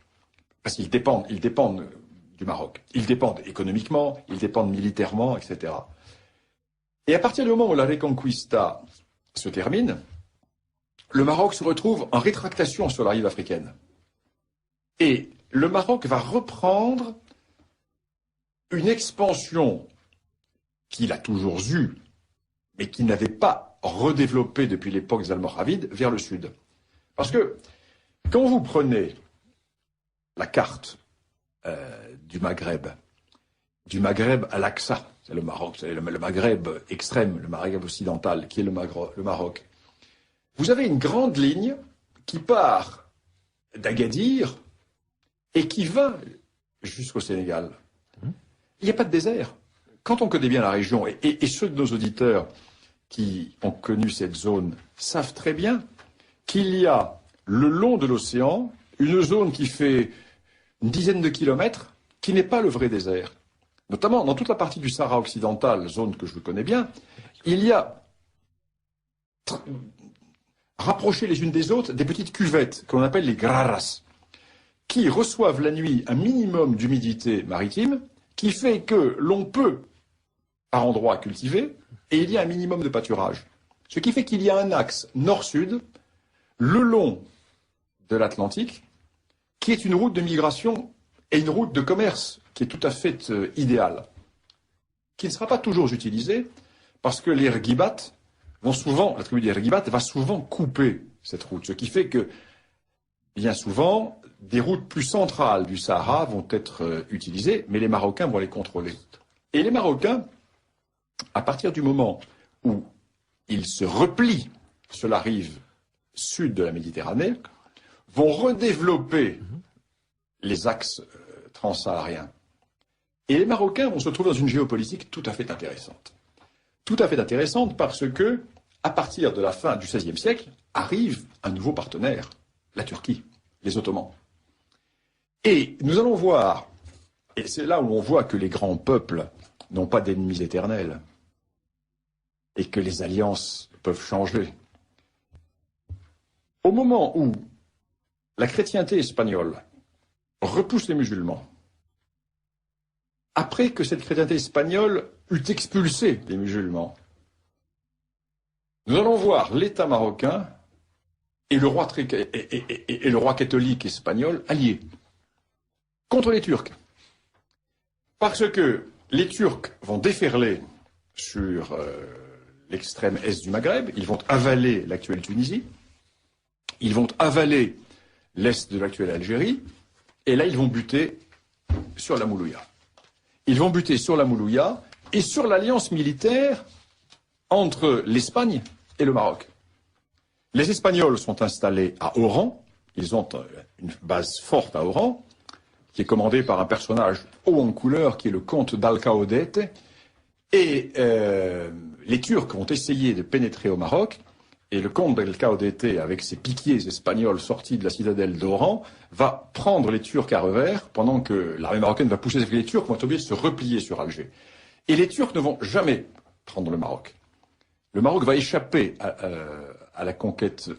Parce qu'ils dépendent du Maroc. Ils dépendent économiquement, ils dépendent militairement, etc. Et à partir du moment où la Reconquista se termine, le Maroc se retrouve en rétractation sur la rive africaine. Et le Maroc va reprendre une expansion qu'il a toujours eue, mais qu'il n'avait pas redéveloppée depuis l'époque des Almoravides, vers le sud. Parce que quand vous prenez la carte du Maghreb à l'Aqsa, c'est le Maroc, c'est le Maghreb extrême, le Maghreb occidental, qui est le Maroc, vous avez une grande ligne qui part d'Agadir et qui va jusqu'au Sénégal. Il n'y a pas de désert. Quand on connaît bien la région, et ceux de nos auditeurs qui ont connu cette zone savent très bien qu'il y a le long de l'océan une zone qui fait une dizaine de kilomètres qui n'est pas le vrai désert. notamment dans toute la partie du Sahara occidental, zone que je connais bien, il y a rapproché les unes des autres des petites cuvettes qu'on appelle les graras, qui reçoivent la nuit un minimum d'humidité maritime, qui fait que l'on peut, par endroits, cultiver, et il y a un minimum de pâturage. Ce qui fait qu'il y a un axe nord-sud, le long de l'Atlantique, qui est une route de migration et une route de commerce qui est tout à fait idéale, qui ne sera pas toujours utilisée, parce que les Rgibat vont souvent, la tribu des Rgibat va souvent couper cette route, ce qui fait que, bien souvent, des routes plus centrales du Sahara vont être utilisées, mais les Marocains vont les contrôler. Et les Marocains, à partir du moment où ils se replient sur la rive sud de la Méditerranée, vont redévelopper les axes transsahariens. Et les Marocains vont se trouver dans une géopolitique tout à fait intéressante. Tout à fait intéressante parce que, à partir de la fin du XVIe siècle, arrive un nouveau partenaire, la Turquie, les Ottomans. Et nous allons voir, et c'est là où on voit que les grands peuples n'ont pas d'ennemis éternels, et que les alliances peuvent changer. Au moment où la chrétienté espagnole repousse les musulmans, après que cette chrétienté espagnole eut expulsé les musulmans, nous allons voir l'État marocain et le roi catholique espagnol alliés contre les Turcs. Parce que les Turcs vont déferler sur l'extrême est du Maghreb, ils vont avaler l'actuelle Tunisie, ils vont avaler l'est de l'actuelle Algérie, et là ils vont buter sur la Moulouya. Ils vont buter sur la Moulouya et sur l'alliance militaire entre l'Espagne et le Maroc. Les Espagnols sont installés à Oran, ils ont une base forte à Oran, qui est commandée par un personnage haut en couleur, qui est le comte d'Alcaudete, et les Turcs vont essayer de pénétrer au Maroc, et le comte d'Alcaudete, avec ses piquiers espagnols sortis de la citadelle d'Oran, va prendre les Turcs à revers, pendant que l'armée marocaine va pousser, les Turcs vont être obligés de se replier sur Alger. Et les Turcs ne vont jamais prendre le Maroc. Le Maroc va échapper à la conquête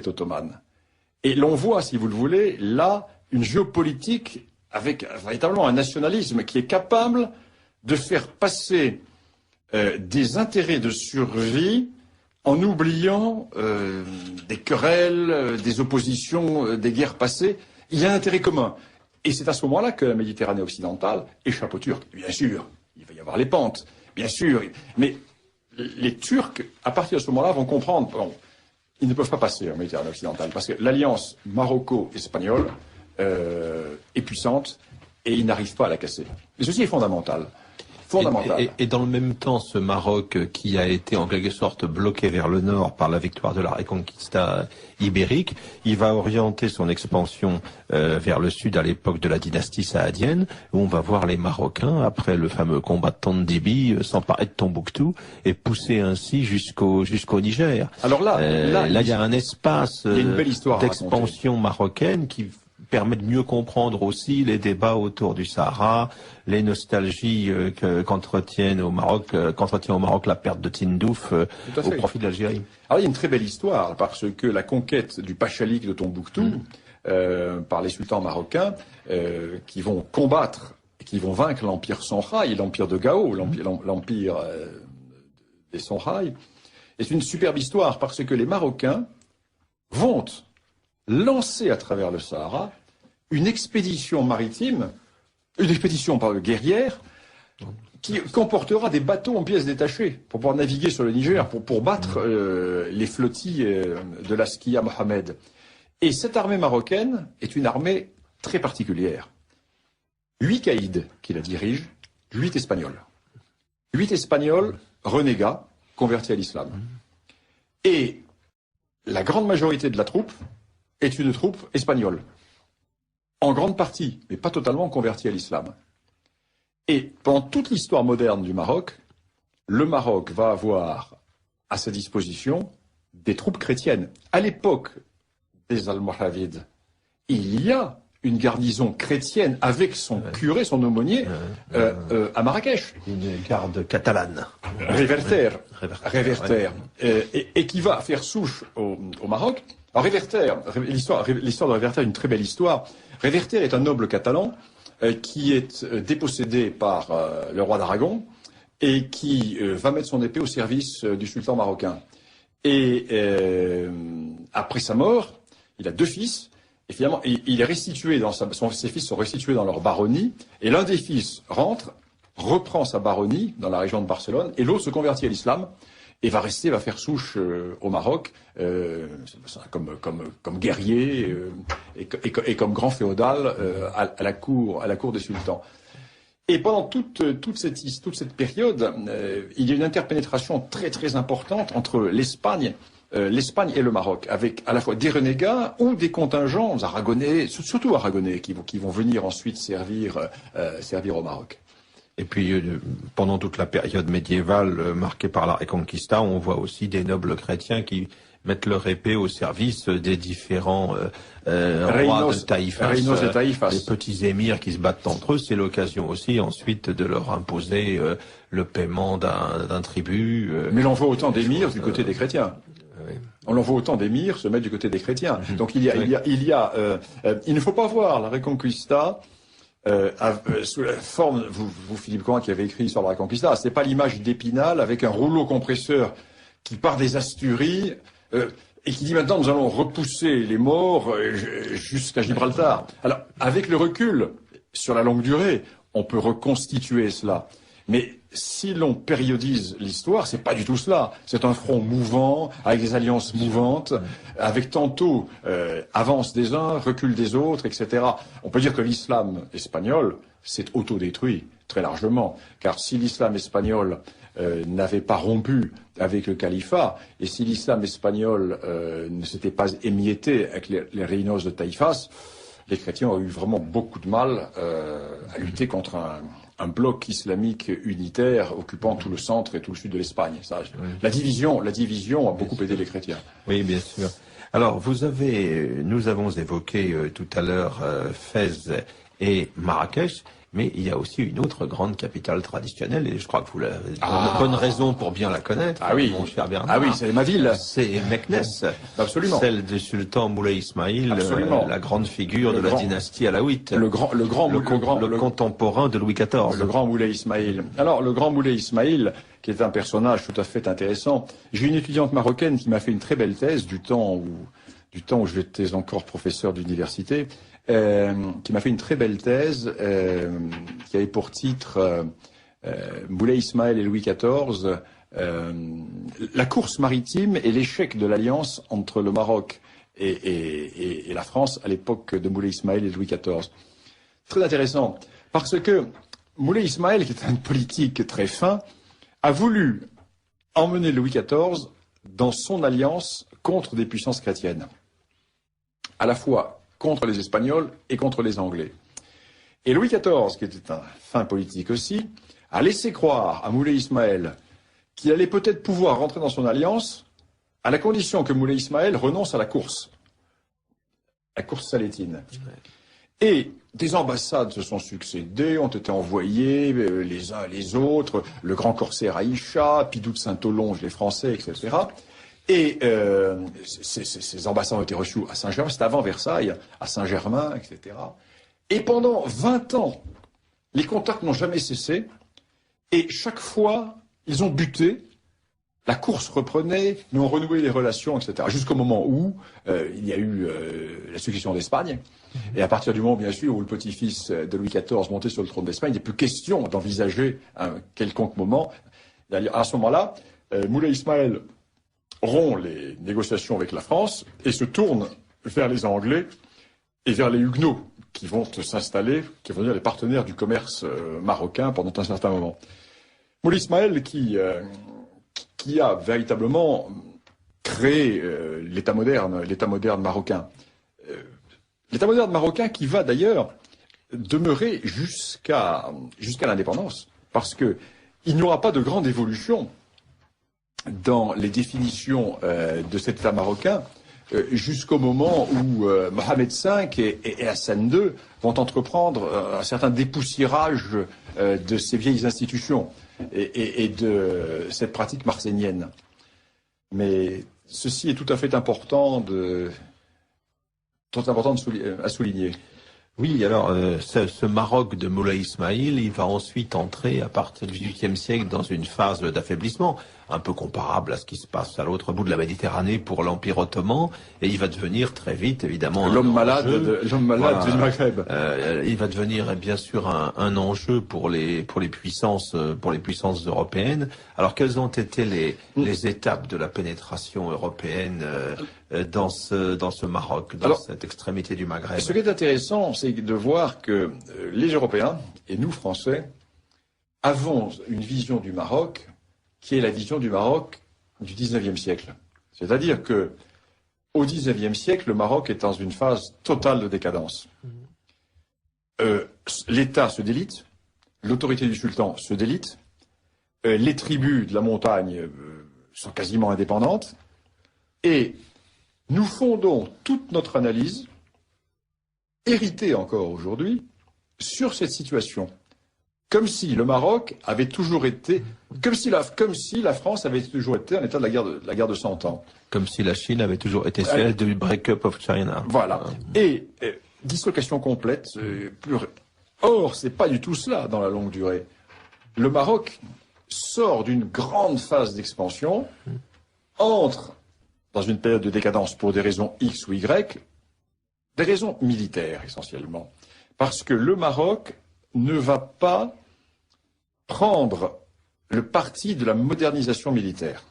ottomane. Et l'on voit, si vous le voulez, là, une géopolitique avec véritablement un nationalisme qui est capable de faire passer des intérêts de survie en oubliant des querelles, des oppositions, des guerres passées. Il y a un intérêt commun. Et c'est à ce moment-là que la Méditerranée occidentale échappe aux Turcs. Bien sûr, il va y avoir les pentes, bien sûr. Mais les Turcs, à partir de ce moment-là, vont comprendre, bon, ils ne peuvent pas passer en Méditerranée occidentale, parce que l'alliance maroco-espagnole est puissante et ils n'arrivent pas à la casser. Mais ceci est fondamental. Et dans le même temps, ce Maroc qui a été en quelque sorte bloqué vers le nord par la victoire de la Reconquista ibérique, il va orienter son expansion vers le sud à l'époque de la dynastie saadienne, où on va voir les Marocains, après le fameux combat de Tondibi, s'emparer de Tombouctou et pousser ainsi jusqu'au Niger. Alors là, il y a un espace d'expansion marocaine qui permet de mieux comprendre aussi les débats autour du Sahara, les nostalgies qu'entretient au Maroc la perte de Tindouf au profit de l'Algérie. Alors il y a une très belle histoire, parce que la conquête du Pachalik de Tombouctou par les sultans marocains qui vont combattre et qui vont vaincre l'empire Songhai, l'empire de Gao, l'empire des Songhai, est une superbe histoire, parce que les Marocains vont lancer à travers le Sahara une expédition maritime, une expédition guerrière, qui comportera des bateaux en pièces détachées pour pouvoir naviguer sur le Niger, pour battre les flottilles de l'Askia Mohamed. Et cette armée marocaine est une armée très particulière. 8 caïds qui la dirigent, 8 Espagnols. 8 Espagnols renégats, convertis à l'islam. Et la grande majorité de la troupe est une troupe espagnole, en grande partie, mais pas totalement convertie à l'islam. Et pendant toute l'histoire moderne du Maroc, le Maroc va avoir à sa disposition des troupes chrétiennes. À l'époque des Almoravides, il y a une garnison chrétienne avec son curé, son aumônier, à Marrakech. Une garde catalane. Réverter. Et qui va faire souche au Maroc. Alors Réverter, l'histoire de Réverter est une très belle histoire. Réverter est un noble catalan qui est dépossédé par le roi d'Aragon et qui va mettre son épée au service du sultan marocain. Et après sa mort, il a 2 fils. Et finalement, il est restitué ses fils sont restitués dans leur baronnie, et l'un des fils rentre, reprend sa baronnie dans la région de Barcelone, et l'autre se convertit à l'islam, et va faire souche au Maroc, comme guerrier, et comme grand féodal, à la cour des sultans. Et pendant toute cette période, il y a une interpénétration très très importante entre l'Espagne et le Maroc, avec à la fois des renégats ou des contingents aragonais, surtout aragonais, qui vont venir ensuite servir au Maroc. Et puis, pendant toute la période médiévale marquée par la Reconquista, on voit aussi des nobles chrétiens qui mettent leur épée au service des différents rois de Taïfas, les petits émirs qui se battent entre eux. C'est l'occasion aussi ensuite de leur imposer le paiement d'un tribut. Mais l'on voit autant d'émirs du côté des chrétiens. Oui. On l'envoie autant d'émirs se mettre du côté des chrétiens. Donc il ne faut pas voir la Reconquista sous la forme, vous Philippe Coin qui avez écrit sur la Reconquista, c'est pas l'image d'Épinal avec un rouleau compresseur qui part des Asturies et qui dit maintenant nous allons repousser les morts jusqu'à Gibraltar. Alors avec le recul sur la longue durée, on peut reconstituer cela. Mais si l'on périodise l'histoire, c'est pas du tout cela. C'est un front mouvant, avec des alliances mouvantes, avec tantôt avance des uns, recul des autres, etc. On peut dire que l'islam espagnol s'est autodétruit très largement, car si l'islam espagnol n'avait pas rompu avec le califat, et si l'islam espagnol ne s'était pas émietté avec les reinos de Taïfas, les chrétiens ont eu vraiment beaucoup de mal à lutter contre un bloc islamique unitaire occupant tout le centre et tout le sud de l'Espagne. La division a beaucoup aidé les chrétiens. Oui, bien sûr. Alors, nous avons évoqué tout à l'heure Fès et Marrakech, mais il y a aussi une autre grande capitale traditionnelle, et je crois que vous avez bonne raison pour bien la connaître, mon cher Bernard. Ah oui, c'est ma ville. C'est Meknès. Absolument. Celle du sultan Moulay Ismaïl, la grande figure de la dynastie alaouite. Le contemporain de Louis XIV. Le grand Moulay Ismaïl. Alors, le grand Moulay Ismaïl, qui est un personnage tout à fait intéressant. J'ai une étudiante marocaine qui m'a fait une très belle thèse du temps où j'étais encore professeur d'université. Qui m'a fait une très belle thèse qui avait pour titre Moulay Ismaïl et Louis XIV, la course maritime et l'échec de l'alliance entre le Maroc et la France à l'époque de Moulay Ismaïl et Louis XIV. Très intéressant, parce que Moulay Ismaïl, qui est un politique très fin, a voulu emmener Louis XIV dans son alliance contre des puissances chrétiennes, à la fois contre les Espagnols et contre les Anglais. Et Louis XIV, qui était un fin politique aussi, a laissé croire à Moulay Ismaïl qu'il allait peut-être pouvoir rentrer dans son alliance à la condition que Moulay Ismaïl renonce à la course salétine. Et des ambassades se sont succédées, ont été envoyées les uns les autres, le grand corsaire Aïcha, Pidou de Saint-Olonge, les Français, etc. Et ces ambassades ont été reçues à Saint-Germain, c'était avant Versailles, à Saint-Germain, etc. Et pendant 20 ans, les contacts n'ont jamais cessé, et chaque fois, ils ont buté, la course reprenait, ils ont renoué les relations, etc. Jusqu'au moment où il y a eu la succession d'Espagne, et à partir du moment, bien sûr, où le petit-fils de Louis XIV montait sur le trône d'Espagne, il n'est plus question d'envisager un quelconque moment. À ce moment-là, Moulay Ismaïl rompt les négociations avec la France et se tourne vers les Anglais et vers les Huguenots qui vont s'installer, qui vont devenir les partenaires du commerce marocain pendant un certain moment. Moulay Ismaïl qui a véritablement créé l'État moderne marocain. L'État moderne marocain qui va d'ailleurs demeurer jusqu'à l'indépendance, parce que il n'y aura pas de grande évolution dans les définitions de cet État marocain jusqu'au moment où Mohamed V et Hassan II vont entreprendre un certain dépoussiérage de ces vieilles institutions et de cette pratique marseignenne. Mais ceci est tout à fait important à souligner. Oui, alors ce Maroc de Moulay Ismaïl, il va ensuite entrer à partir du XVIIIe siècle dans une phase d'affaiblissement, un peu comparable à ce qui se passe à l'autre bout de la Méditerranée pour l'Empire ottoman, et il va devenir très vite, évidemment, l'homme malade du Maghreb. Il va devenir bien sûr un enjeu pour les puissances européennes. Alors quelles ont été les étapes de la pénétration européenne dans ce Maroc, dans cette extrémité du Maghreb? Ce qui est intéressant, c'est de voir que les Européens et nous Français avons une vision du Maroc qui est la vision du Maroc du XIXe siècle. C'est-à-dire que au XIXe siècle, le Maroc est dans une phase totale de décadence. L'État se délite, l'autorité du sultan se délite, les tribus de la montagne sont quasiment indépendantes, et nous fondons toute notre analyse, héritée encore aujourd'hui, sur cette situation. Comme si le Maroc avait toujours été, comme si la France avait toujours été en état de la guerre de 100 ans. Comme si la Chine avait toujours été celle du break-up of China. Voilà. Et dislocation complète. Or, c'est pas du tout cela dans la longue durée. Le Maroc sort d'une grande phase d'expansion, entre dans une période de décadence pour des raisons X ou Y, des raisons militaires essentiellement. Parce que le Maroc ne va pas prendre le parti de la modernisation militaire.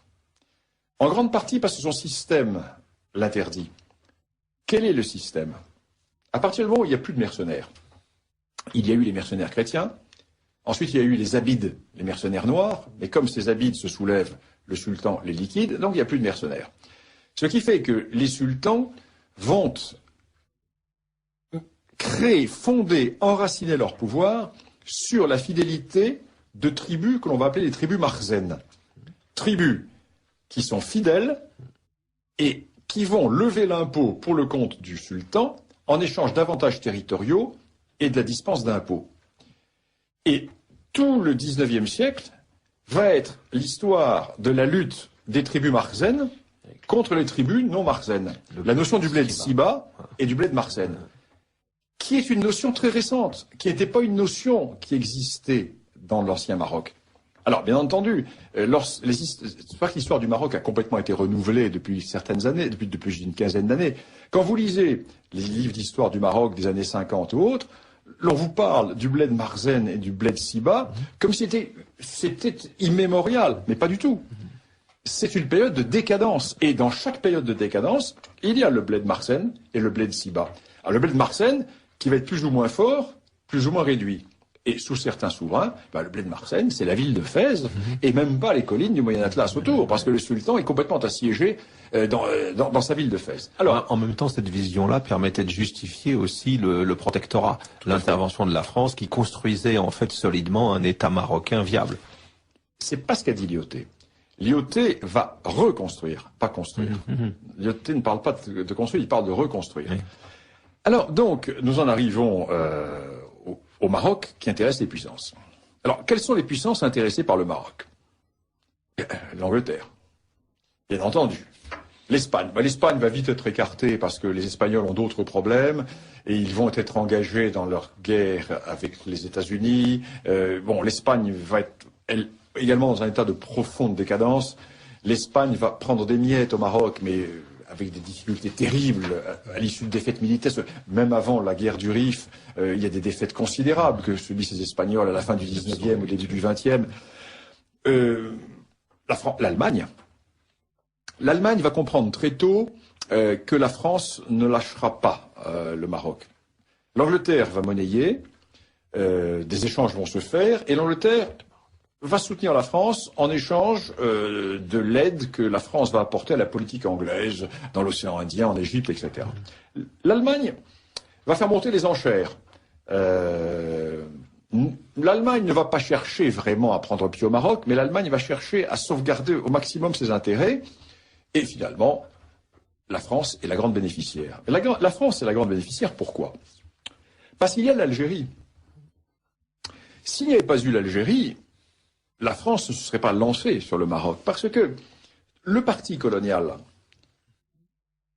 En grande partie parce que son système l'interdit. Quel est le système? À partir du moment où il n'y a plus de mercenaires, il y a eu les mercenaires chrétiens, ensuite il y a eu les abides, les mercenaires noirs, mais comme ces abides se soulèvent, le sultan les liquide, donc il n'y a plus de mercenaires. Ce qui fait que les sultans vont créer, fonder, enraciner leur pouvoir sur la fidélité de tribus que l'on va appeler les tribus marzennes. Tribus qui sont fidèles et qui vont lever l'impôt pour le compte du sultan en échange d'avantages territoriaux et de la dispense d'impôts. Et tout le XIXe siècle va être l'histoire de la lutte des tribus marzennes contre les tribus non marzennes. La notion du bled Siba et du bled Marzen, qui est une notion très récente, qui n'était pas une notion qui existait dans l'ancien Maroc. Alors, bien entendu, l'histoire du Maroc a complètement été renouvelée depuis certaines années, depuis une quinzaine d'années. Quand vous lisez les livres d'histoire du Maroc des années 50 ou autres, l'on vous parle du bled Marzen et du bled Siba comme si c'était immémorial, mais pas du tout. C'est une période de décadence. Et dans chaque période de décadence, il y a le bled Marzen et le bled Siba. Alors, le bled Marzen, qui va être plus ou moins fort, plus ou moins réduit. Et sous certains souverains, le bled Marzen, c'est la ville de Fès, et même pas les collines du Moyen Atlas autour, parce que le sultan est complètement assiégé dans sa ville de Fès. Alors, en même temps, cette vision-là permettait de justifier aussi le protectorat, l'intervention de la France, qui construisait en fait solidement un État marocain viable. C'est pas ce qu'a dit Lyautey. Lyautey va reconstruire, pas construire. Lyautey ne parle pas de construire, il parle de reconstruire. Oui. Alors, donc, nous en arrivons au Maroc qui intéresse les puissances. Alors, quelles sont les puissances intéressées par le Maroc? L'Angleterre, bien entendu. L'Espagne. L'Espagne va vite être écartée parce que les Espagnols ont d'autres problèmes et ils vont être engagés dans leur guerre avec les États-Unis. L'Espagne va être également dans un état de profonde décadence. L'Espagne va prendre des miettes au Maroc, mais avec des difficultés terribles à l'issue de défaites militaires. Même avant la guerre du Rif, il y a des défaites considérables que subissent les Espagnols à la fin du 19e, au début du 20e. L'Allemagne. L'Allemagne va comprendre très tôt que la France ne lâchera pas le Maroc. L'Angleterre va monnayer, des échanges vont se faire, et l'Angleterre va soutenir la France en échange de l'aide que la France va apporter à la politique anglaise dans l'océan Indien, en Égypte, etc. L'Allemagne va faire monter les enchères. L'Allemagne ne va pas chercher vraiment à prendre pied au Maroc, mais l'Allemagne va chercher à sauvegarder au maximum ses intérêts. Et finalement, la France est la grande bénéficiaire. Et la France est la grande bénéficiaire, pourquoi? Parce qu'il y a l'Algérie. S'il n'y avait pas eu l'Algérie, la France ne se serait pas lancée sur le Maroc. Parce que le parti colonial,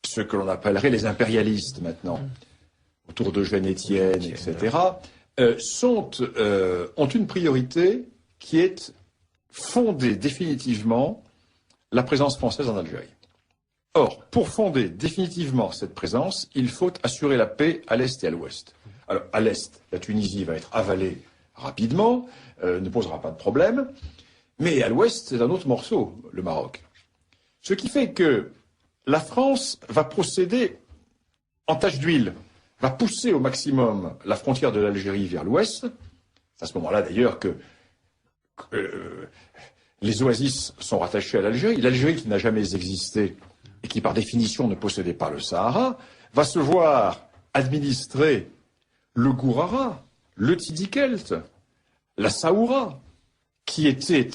ce que l'on appellerait les impérialistes maintenant, autour d'Eugène Étienne, etc., ont une priorité qui est fonder définitivement la présence française en Algérie. Or, pour fonder définitivement cette présence, il faut assurer la paix à l'Est et à l'Ouest. Alors, à l'Est, la Tunisie va être avalée rapidement, ne posera pas de problème, mais à l'Ouest, c'est un autre morceau, le Maroc. Ce qui fait que la France va procéder en tâche d'huile, va pousser au maximum la frontière de l'Algérie vers l'Ouest. C'est à ce moment-là, d'ailleurs, que les oasis sont rattachés à l'Algérie. L'Algérie, qui n'a jamais existé et qui, par définition, ne possédait pas le Sahara, va se voir administrer le Gourara, le Tidikelt, la Saoura, qui étaient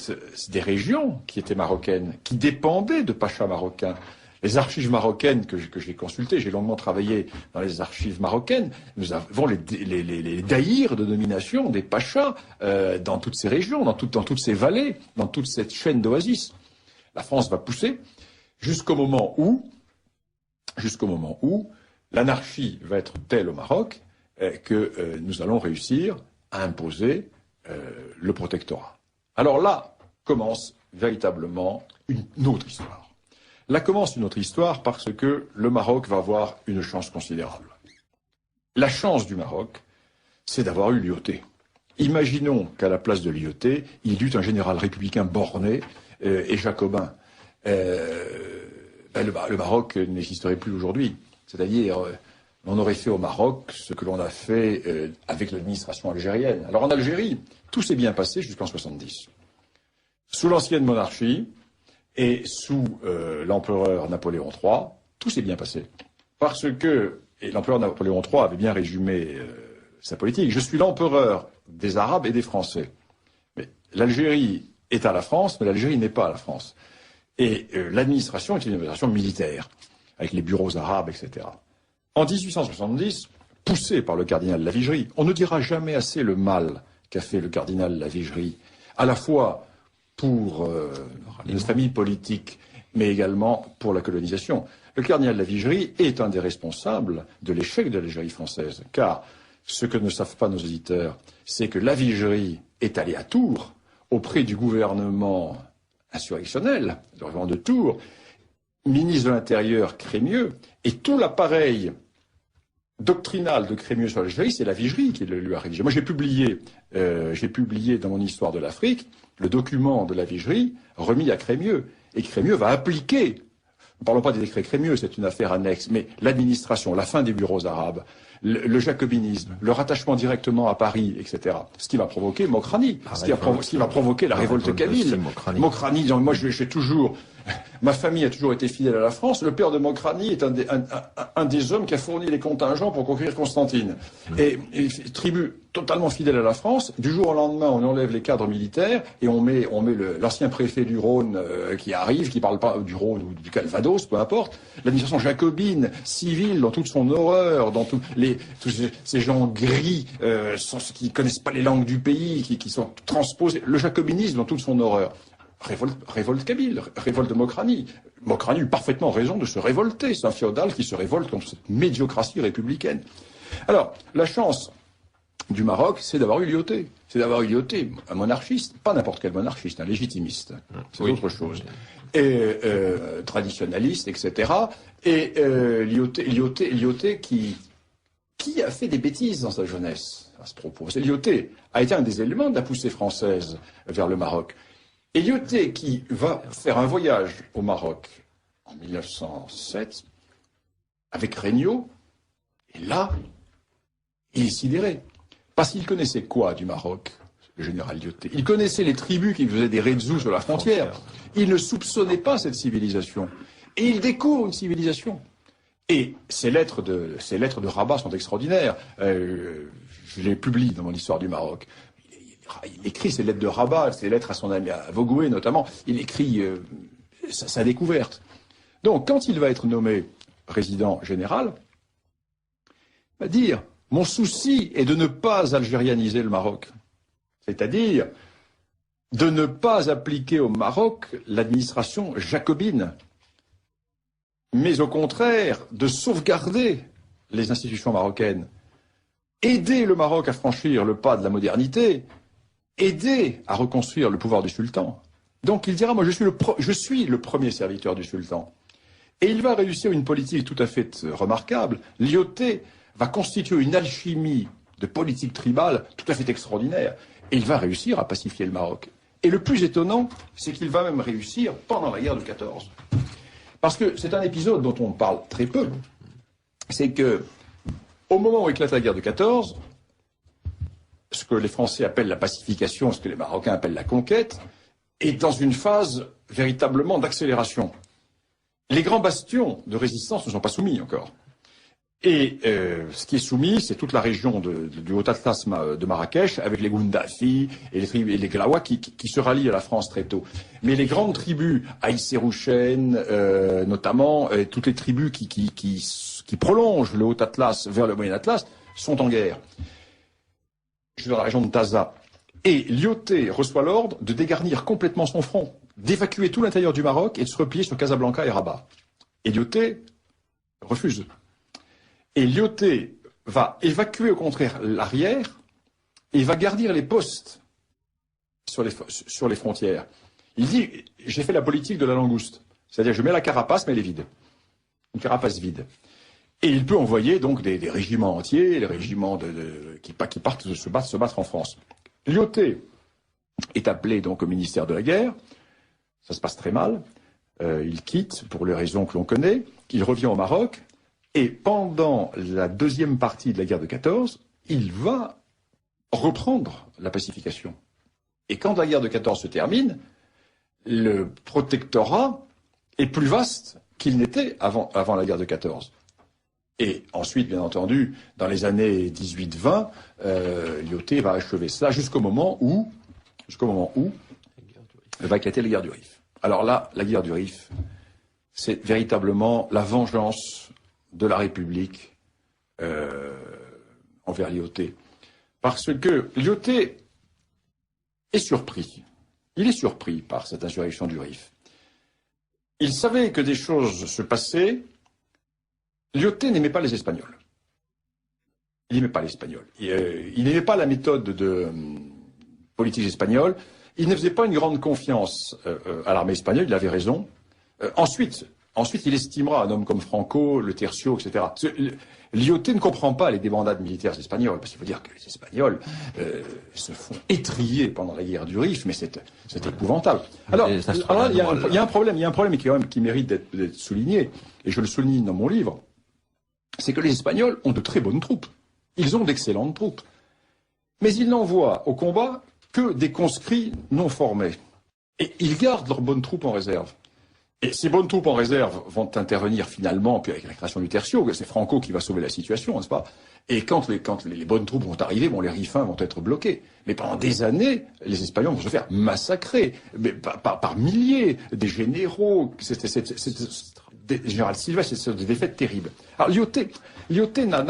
des régions qui étaient marocaines, qui dépendaient de pachas marocains. Les archives marocaines que j'ai consultées, j'ai longuement travaillé dans les archives marocaines, nous avons les daïrs de domination des pachas dans toutes ces régions, dans toutes ces vallées, dans toute cette chaîne d'oasis. La France va pousser jusqu'au moment où l'anarchie va être telle au Maroc que nous allons réussir à imposer le protectorat. Alors là commence véritablement une autre histoire. Là commence une autre histoire parce que le Maroc va avoir une chance considérable. La chance du Maroc, c'est d'avoir eu l'IOT. Imaginons qu'à la place de l'IOT, il y eut un général républicain borné et jacobin. Le Maroc n'existerait plus aujourd'hui. C'est-à-dire, on aurait fait au Maroc ce que l'on a fait avec l'administration algérienne. Alors en Algérie, tout s'est bien passé jusqu'en 70. Sous l'ancienne monarchie et sous l'empereur Napoléon III, tout s'est bien passé. Parce que, et l'empereur Napoléon III avait bien résumé sa politique, je suis l'empereur des Arabes et des Français. Mais l'Algérie est à la France, mais l'Algérie n'est pas à la France. Et l'administration est une administration militaire, avec les bureaux arabes, etc. En 1870, poussé par le cardinal Lavigerie, on ne dira jamais assez le mal qu'a fait le cardinal Lavigerie, à la fois pour notre famille politique, mais également pour la colonisation. Le cardinal Lavigerie est un des responsables de l'échec de l'Algérie française, car ce que ne savent pas nos auditeurs, c'est que Lavigerie est allé à Tours, auprès du gouvernement insurrectionnel, le gouvernement de Tours, ministre de l'Intérieur Crémieux, et tout l'appareil doctrinal de Crémieux sur l'Algérie, c'est Lavigerie qui lui a rédigé. Moi, j'ai publié dans mon histoire de l'Afrique le document de Lavigerie remis à Crémieux. Et Crémieux va appliquer, ne parlons pas des décrets Crémieux, c'est une affaire annexe, mais l'administration, la fin des bureaux arabes, le jacobinisme, le rattachement directement à Paris, etc. Ce qui va provoquer Mokrani, ce qui va provoquer la révolte kabyle. Mokrani, moi j'ai toujours... Ma famille a toujours été fidèle à la France. Le père de Mokrani est un des hommes qui a fourni les contingents pour conquérir Constantine. Et tribu totalement fidèle à la France. Du jour au lendemain, on enlève les cadres militaires et on met l'ancien préfet du Rhône qui arrive, qui parle pas du Rhône ou du Calvados, peu importe. L'administration jacobine, civile, dans toute son horreur, dans tous ces gens gris, qui connaissent pas les langues du pays, qui sont transposés. Le jacobinisme dans toute son horreur. Révolte kabyle, révolte de Mokrani. Mokrani eut parfaitement raison de se révolter. C'est un féodal qui se révolte contre cette médiocratie républicaine. Alors, la chance du Maroc, c'est d'avoir eu l'IOT. C'est d'avoir eu l'IOT, un monarchiste, pas n'importe quel monarchiste, un légitimiste. C'est autre chose. Et traditionnaliste, etc. Et l'IOT qui a fait des bêtises dans sa jeunesse à ce propos. L'IOT a été un des éléments de la poussée française vers le Maroc. Et l'IOT qui va faire un voyage au Maroc en 1907 avec Regnault, et là, il est sidéré. Parce qu'il connaissait quoi du Maroc, le général Lyautey? Il connaissait les tribus qui faisaient des redzous sur la frontière. Il ne soupçonnait pas cette civilisation. Et il découvre une civilisation. Et ces lettres de Rabat sont extraordinaires. Je les publie dans mon histoire du Maroc. Il écrit ses lettres de Rabat, ses lettres à son ami, à Vogüé notamment. Il écrit sa découverte. Donc, quand il va être nommé résident général, va dire « Mon souci est de ne pas algérianiser le Maroc », c'est-à-dire de ne pas appliquer au Maroc l'administration jacobine, mais au contraire de sauvegarder les institutions marocaines, aider le Maroc à franchir le pas de la modernité, aider à reconstruire le pouvoir du sultan. Donc il dira, moi je suis le premier serviteur du sultan. Et il va réussir une politique tout à fait remarquable. Lyautey va constituer une alchimie de politique tribale tout à fait extraordinaire. Et il va réussir à pacifier le Maroc. Et le plus étonnant, c'est qu'il va même réussir pendant la guerre de 14. Parce que c'est un épisode dont on parle très peu. C'est que, au moment où éclate la guerre de 14, ce que les Français appellent la pacification, ce que les Marocains appellent la conquête, est dans une phase véritablement d'accélération. Les grands bastions de résistance ne sont pas soumis encore. Et ce qui est soumis, c'est toute la région du Haut-Atlas de Marrakech, avec les Goundafi et les Glawa qui se rallient à la France très tôt. Mais les grandes tribus, Aïssérouchen notamment, toutes les tribus qui prolongent le Haut-Atlas vers le Moyen-Atlas, sont en guerre. Je suis dans la région de Taza. Et Lyautey reçoit l'ordre de dégarnir complètement son front, d'évacuer tout l'intérieur du Maroc et de se replier sur Casablanca et Rabat. Et Lyautey refuse. Et Lyautey va évacuer au contraire l'arrière et va garnir les postes sur les frontières. Il dit, j'ai fait la politique de la langouste. C'est-à-dire, je mets la carapace, mais elle est vide. Une carapace vide. Et il peut envoyer donc des régiments entiers, les régiments qui partent se battre en France. Lyautey est appelé donc au ministère de la guerre. Ça se passe très mal. Il quitte pour les raisons que l'on connaît. Il revient au Maroc. Et pendant la deuxième partie de la guerre de 14, il va reprendre la pacification. Et quand la guerre de 14 se termine, le protectorat est plus vaste qu'il n'était avant la guerre de 14. Et ensuite, bien entendu, dans les années 18-20, Lyautey va achever cela jusqu'au moment où va éclater la guerre du Rif. Alors là, la guerre du Rif, c'est véritablement la vengeance de la République envers Lyautey. Parce que Lyautey est surpris. Il est surpris par cette insurrection du Rif. Il savait que des choses se passaient. Lyautey n'aimait pas les Espagnols. Il n'aimait pas les Espagnols. Il n'aimait pas la méthode de politique espagnole. Il ne faisait pas une grande confiance à l'armée espagnole. Il avait raison. Ensuite, il estimera un homme comme Franco, le Tercio, etc. Lyautey ne comprend pas les débandades militaires espagnoles, parce qu'il faut dire que les Espagnols se font étriller pendant la guerre du Rif, mais c'est épouvantable. Alors, il y a un problème qui mérite d'être souligné, et je le souligne dans mon livre, c'est que les Espagnols ont de très bonnes troupes. Ils ont d'excellentes troupes. Mais ils n'envoient au combat que des conscrits non formés. Et ils gardent leurs bonnes troupes en réserve. Et ces bonnes troupes en réserve vont intervenir finalement, puis avec la création du Tercio, c'est Franco qui va sauver la situation, n'est-ce pas? Et quand les bonnes troupes vont arriver, les Rifins vont être bloqués. Mais pendant des années, les Espagnols vont se faire massacrer, mais par milliers, des généraux, des général Silva, c'est des défaites terribles. Alors Lyautey n'a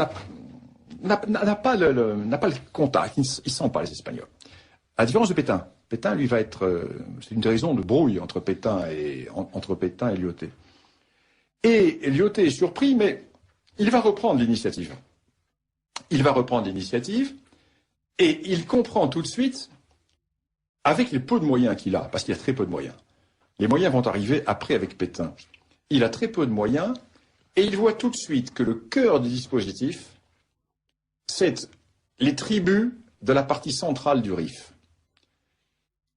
pas le contact, il ne sent pas les Espagnols. À la différence de Pétain. Pétain, lui, va être... c'est une raison de brouille entre Pétain et Lyautey. Et Lyautey est surpris, mais il va reprendre l'initiative. Et il comprend tout de suite, avec les peu de moyens qu'il a, parce qu'il a très peu de moyens. Les moyens vont arriver après avec Pétain. Il a très peu de moyens, et il voit tout de suite que le cœur du dispositif, c'est les tribus de la partie centrale du Rif,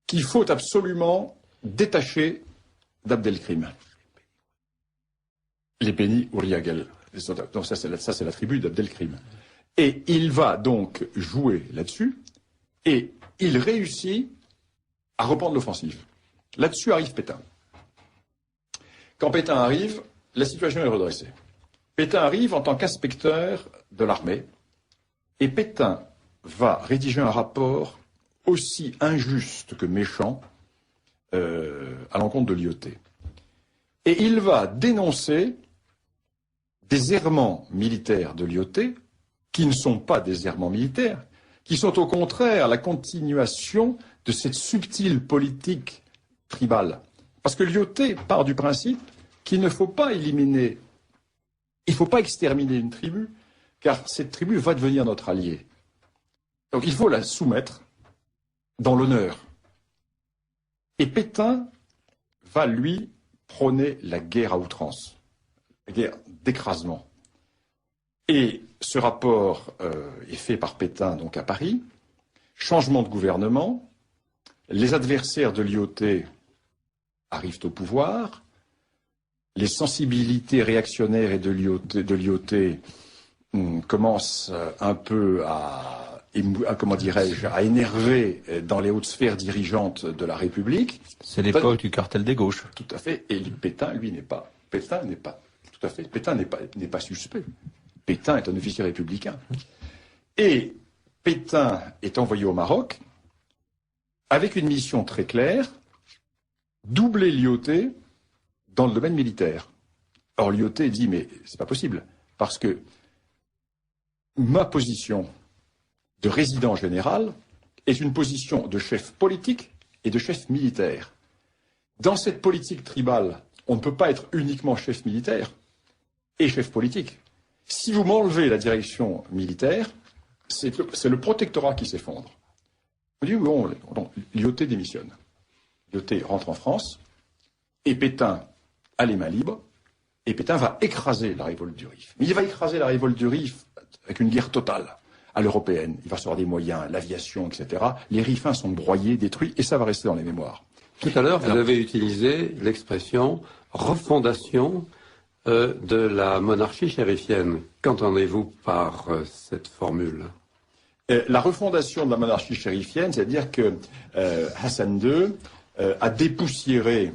qu'il faut absolument détacher d'Abdelkrim. Les Beni Ouriagel. Donc ça, c'est la tribu d'Abdelkrim. Et il va donc jouer là-dessus, et il réussit à reprendre l'offensive. Là-dessus arrive Pétain. Quand Pétain arrive, la situation est redressée. Pétain arrive en tant qu'inspecteur de l'armée, et Pétain va rédiger un rapport aussi injuste que méchant à l'encontre de Lyautey. Et il va dénoncer des errements militaires de l'IOT qui ne sont pas des errements militaires, qui sont au contraire la continuation de cette subtile politique tribale. Parce que l'IOT part du principe qu'il ne faut pas éliminer, il ne faut pas exterminer une tribu, car cette tribu va devenir notre allié. Donc il faut la soumettre dans l'honneur. Et Pétain va, lui, prôner la guerre à outrance, la guerre d'écrasement. Et ce rapport est fait par Pétain donc à Paris, changement de gouvernement, les adversaires de l'IOT arrivent au pouvoir, les sensibilités réactionnaires et de l'IOT commencent un peu à énerver dans les hautes sphères dirigeantes de la République. C'est l'époque du cartel des gauches. Tout à fait. Et Pétain, lui, n'est pas suspect. Pétain est un officier républicain. Et Pétain est envoyé au Maroc avec une mission très claire, doubler l'IOT dans le domaine militaire. Or, l'IOT dit, mais c'est pas possible, parce que ma position de résident général est une position de chef politique et de chef militaire. Dans cette politique tribale, on ne peut pas être uniquement chef militaire et chef politique. Si vous m'enlevez la direction militaire, c'est le protectorat qui s'effondre. On dit, bon, l'IOT démissionne. L'IOT rentre en France, et Pétain a les mains libres, et Pétain va écraser la révolte du Rif. Mais il va écraser la révolte du Rif avec une guerre totale à l'européenne. Il va sortir des moyens, l'aviation, etc. Les Rifins sont broyés, détruits, et ça va rester dans les mémoires. Tout à l'heure, vous avez utilisé l'expression refondation de la monarchie chérifienne. Qu'entendez-vous par cette formule ? La refondation de la monarchie chérifienne, c'est-à-dire que Hassan II a dépoussiéré,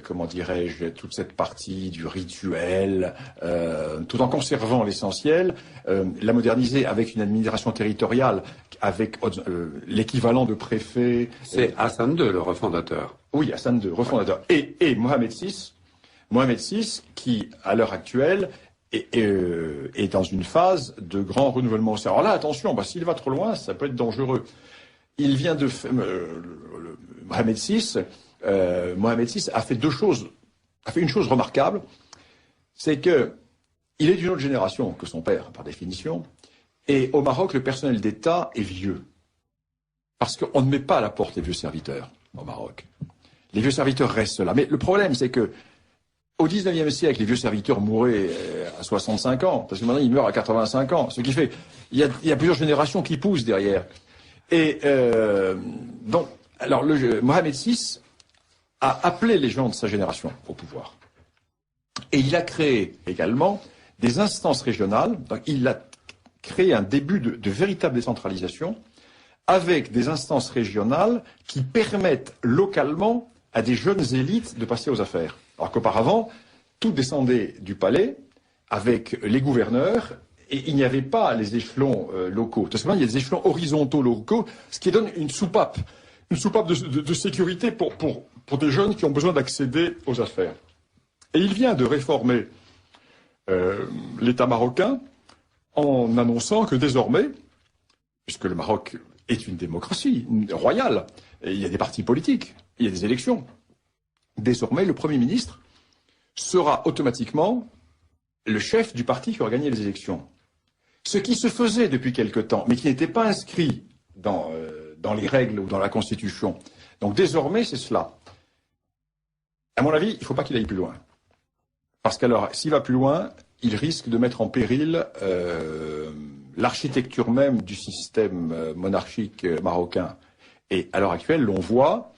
comment dirais-je, toute cette partie du rituel, tout en conservant l'essentiel, l'a modernisé avec une administration territoriale, avec l'équivalent de préfet. C'est Hassan II, le refondateur. Oui, Hassan II, refondateur. Et Mohamed VI, qui, à l'heure actuelle, est dans une phase de grand renouvellement. Alors là, attention, s'il va trop loin, ça peut être dangereux. Il vient de... Mohamed VI a fait une chose remarquable, c'est que il est d'une autre génération que son père, par définition, et au Maroc, le personnel d'État est vieux. Parce qu'on ne met pas à la porte les vieux serviteurs au Maroc. Les vieux serviteurs restent là. Mais le problème, c'est que au XIXe siècle, les vieux serviteurs mouraient à 65 ans, parce que maintenant ils meurent à 85 ans. Ce qui fait, il y a plusieurs générations qui poussent derrière. Et donc, alors Mohamed VI a appelé les gens de sa génération au pouvoir. Et il a créé également des instances régionales. Donc, il a créé un début de véritable décentralisation avec des instances régionales qui permettent localement à des jeunes élites de passer aux affaires. Alors qu'auparavant, tout descendait du palais avec les gouverneurs et il n'y avait pas les échelons locaux. Parce que maintenant, il y a des échelons horizontaux locaux, ce qui donne une soupape de sécurité pour des jeunes qui ont besoin d'accéder aux affaires. Et il vient de réformer l'État marocain en annonçant que désormais, puisque le Maroc est une démocratie royale, et il y a des partis politiques, il y a des élections, désormais le Premier ministre sera automatiquement le chef du parti qui aura gagné les élections. Ce qui se faisait depuis quelque temps, mais qui n'était pas inscrit dans les règles ou dans la Constitution. Donc désormais, c'est cela. À mon avis, il ne faut pas qu'il aille plus loin. Parce qu'alors, s'il va plus loin, il risque de mettre en péril l'architecture même du système monarchique marocain. Et à l'heure actuelle, l'on voit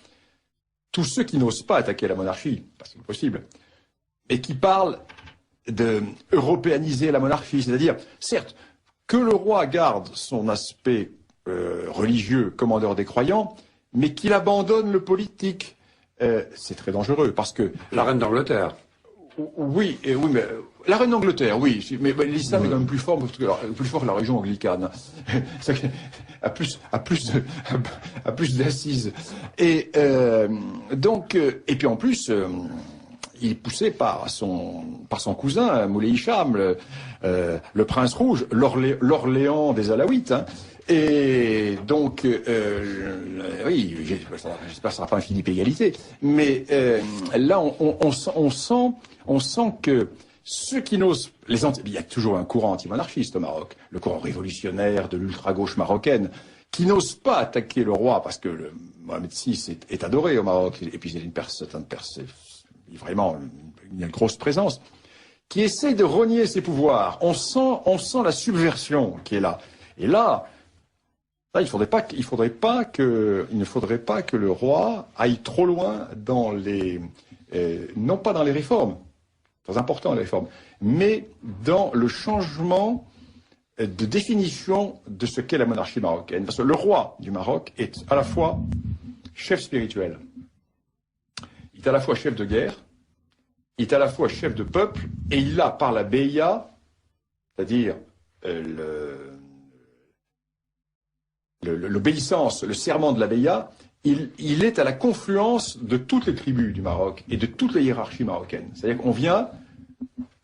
tous ceux qui n'osent pas attaquer la monarchie, parce que c'est possible, et qui parlent de européaniser la monarchie, c'est-à-dire, certes, que le roi garde son aspect religieux, commandeur des croyants, mais qu'il abandonne le politique. C'est très dangereux, parce que... La reine d'Angleterre. Oui, mais la reine d'Angleterre, oui, mais l'islam est quand même plus fort que la religion anglicane, a plus d'assises. Et donc, et puis en plus, il est poussé par son cousin, Moulay Hicham, le prince rouge, l'Orléans des Alaouites. Hein. Et donc, oui, j'espère que ce sera pas un Philippe Égalité, mais là, on sent que ceux qui n'osent, il y a toujours un courant anti-monarchiste au Maroc, le courant révolutionnaire de l'ultra-gauche marocaine, qui n'ose pas attaquer le roi parce que Mohamed VI est adoré au Maroc, et puis il y a vraiment une grosse présence, qui essaie de renier ses pouvoirs. On sent la subversion qui est là. Et là, il ne faudrait pas que le roi aille trop loin dans non pas dans les réformes, très important les réformes, mais dans le changement de définition de ce qu'est la monarchie marocaine. Parce que le roi du Maroc est à la fois chef spirituel, il est à la fois chef de guerre, il est à la fois chef de peuple, et il a par la beya, c'est-à-dire l'obéissance, le serment de la beya, il est à la confluence de toutes les tribus du Maroc et de toutes les hiérarchies marocaines. C'est-à-dire qu'on vient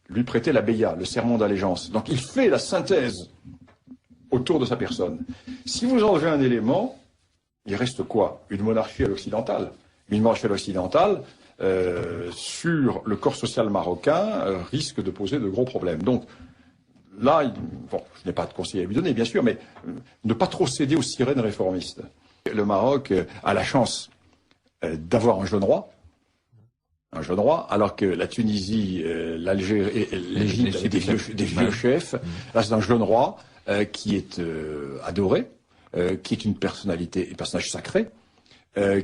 lui prêter la beya, le serment d'allégeance. Donc il fait la synthèse autour de sa personne. Si vous enlevez un élément, il reste quoi? Une monarchie à l'occidentale. Une monarchie à l'occidentale, sur le corps social marocain, risque de poser de gros problèmes. Donc là, je n'ai pas de conseil à lui donner, bien sûr, mais ne pas trop céder aux sirènes réformistes. Le Maroc a la chance d'avoir un jeune roi, alors que la Tunisie, l'Algérie, l'Égypte avaient des vieux chefs. Là, c'est un jeune roi qui est adoré, qui est un personnage sacré,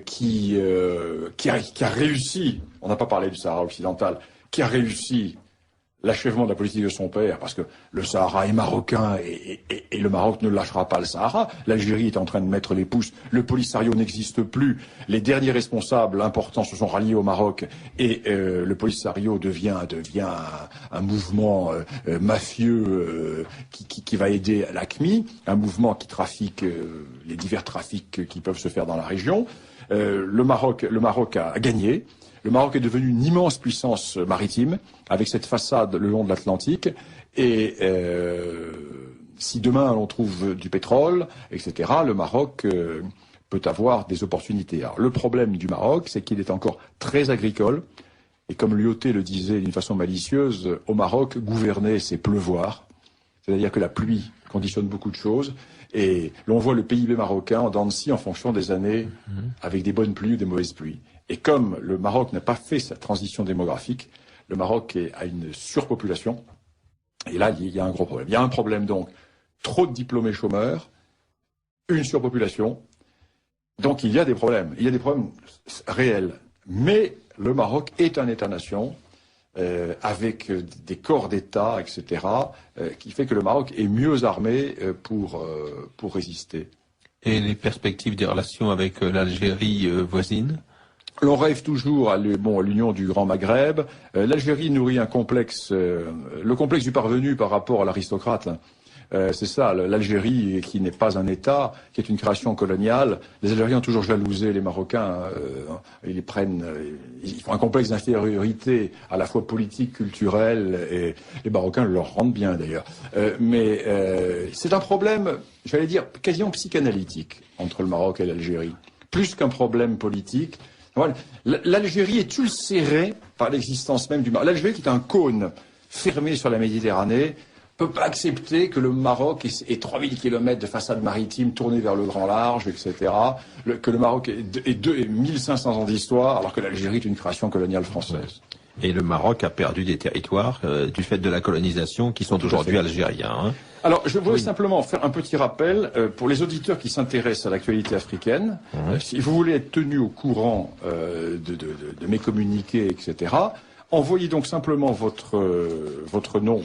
qui a réussi, on n'a pas parlé du Sahara occidental, qui a réussi l'achèvement de la politique de son père, parce que le Sahara est marocain et le Maroc ne lâchera pas le Sahara. L'Algérie est en train de mettre les pouces, le Polisario n'existe plus, les derniers responsables importants se sont ralliés au Maroc et le Polisario devient un mouvement mafieux qui va aider l'AQMI, un mouvement qui trafique les divers trafics qui peuvent se faire dans la région. Le Maroc a gagné. Le Maroc est devenu une immense puissance maritime, avec cette façade le long de l'Atlantique. Et si demain on trouve du pétrole, etc., le Maroc peut avoir des opportunités. Alors, le problème du Maroc, c'est qu'il est encore très agricole. Et comme Lyautey le disait d'une façon malicieuse, au Maroc, gouverner, c'est pleuvoir. C'est-à-dire que la pluie conditionne beaucoup de choses. Et l'on voit le PIB marocain en dents de scie en fonction des années, avec des bonnes pluies ou des mauvaises pluies. Et comme le Maroc n'a pas fait sa transition démographique, le Maroc a une surpopulation. Et là, il y a un gros problème. Il y a un problème donc, trop de diplômés chômeurs, une surpopulation. Donc il y a des problèmes. Il y a des problèmes réels. Mais le Maroc est un État-nation, avec des corps d'État, etc., qui fait que le Maroc est mieux armé pour résister. Et les perspectives des relations avec l'Algérie voisine? L'on rêve toujours à l'union du Grand Maghreb. L'Algérie nourrit un complexe, le complexe du parvenu par rapport à l'aristocrate. C'est ça, l'Algérie qui n'est pas un État, qui est une création coloniale. Les Algériens ont toujours jalousé les Marocains. Ils font un complexe d'infériorité à la fois politique, culturelle, et les Marocains leur rendent bien d'ailleurs. Mais c'est un problème, j'allais dire, quasiment psychanalytique entre le Maroc et l'Algérie, plus qu'un problème politique. Voilà. L'Algérie est ulcérée par l'existence même du Maroc. L'Algérie, qui est un cône fermé sur la Méditerranée, peut pas accepter que le Maroc ait 3000 km de façade maritime tournée vers le grand large, etc. Que le Maroc ait 1500 ans d'histoire, alors que l'Algérie est une création coloniale française. Et le Maroc a perdu des territoires du fait de la colonisation qui sont aujourd'hui algériens. Hein. Alors, je voulais simplement faire un petit rappel pour les auditeurs qui s'intéressent à l'actualité africaine. Si vous voulez être tenu au courant de mes communiqués, etc., envoyez donc simplement votre nom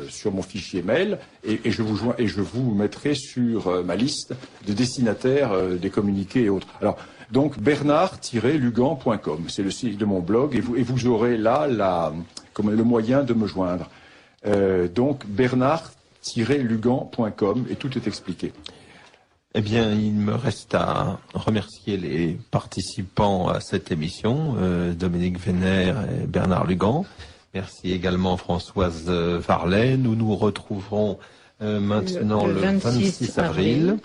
sur mon fichier mail et je vous mettrai sur ma liste de destinataires des communiqués et autres. Alors, donc bernard-lugan.com, c'est le site de mon blog et vous aurez là le moyen de me joindre. Donc bernard-lugan.com et tout est expliqué. Eh bien, il me reste à remercier les participants à cette émission, Dominique Vénère et Bernard Lugan. Merci également Françoise Varlet. Nous nous retrouverons maintenant le 26 avril.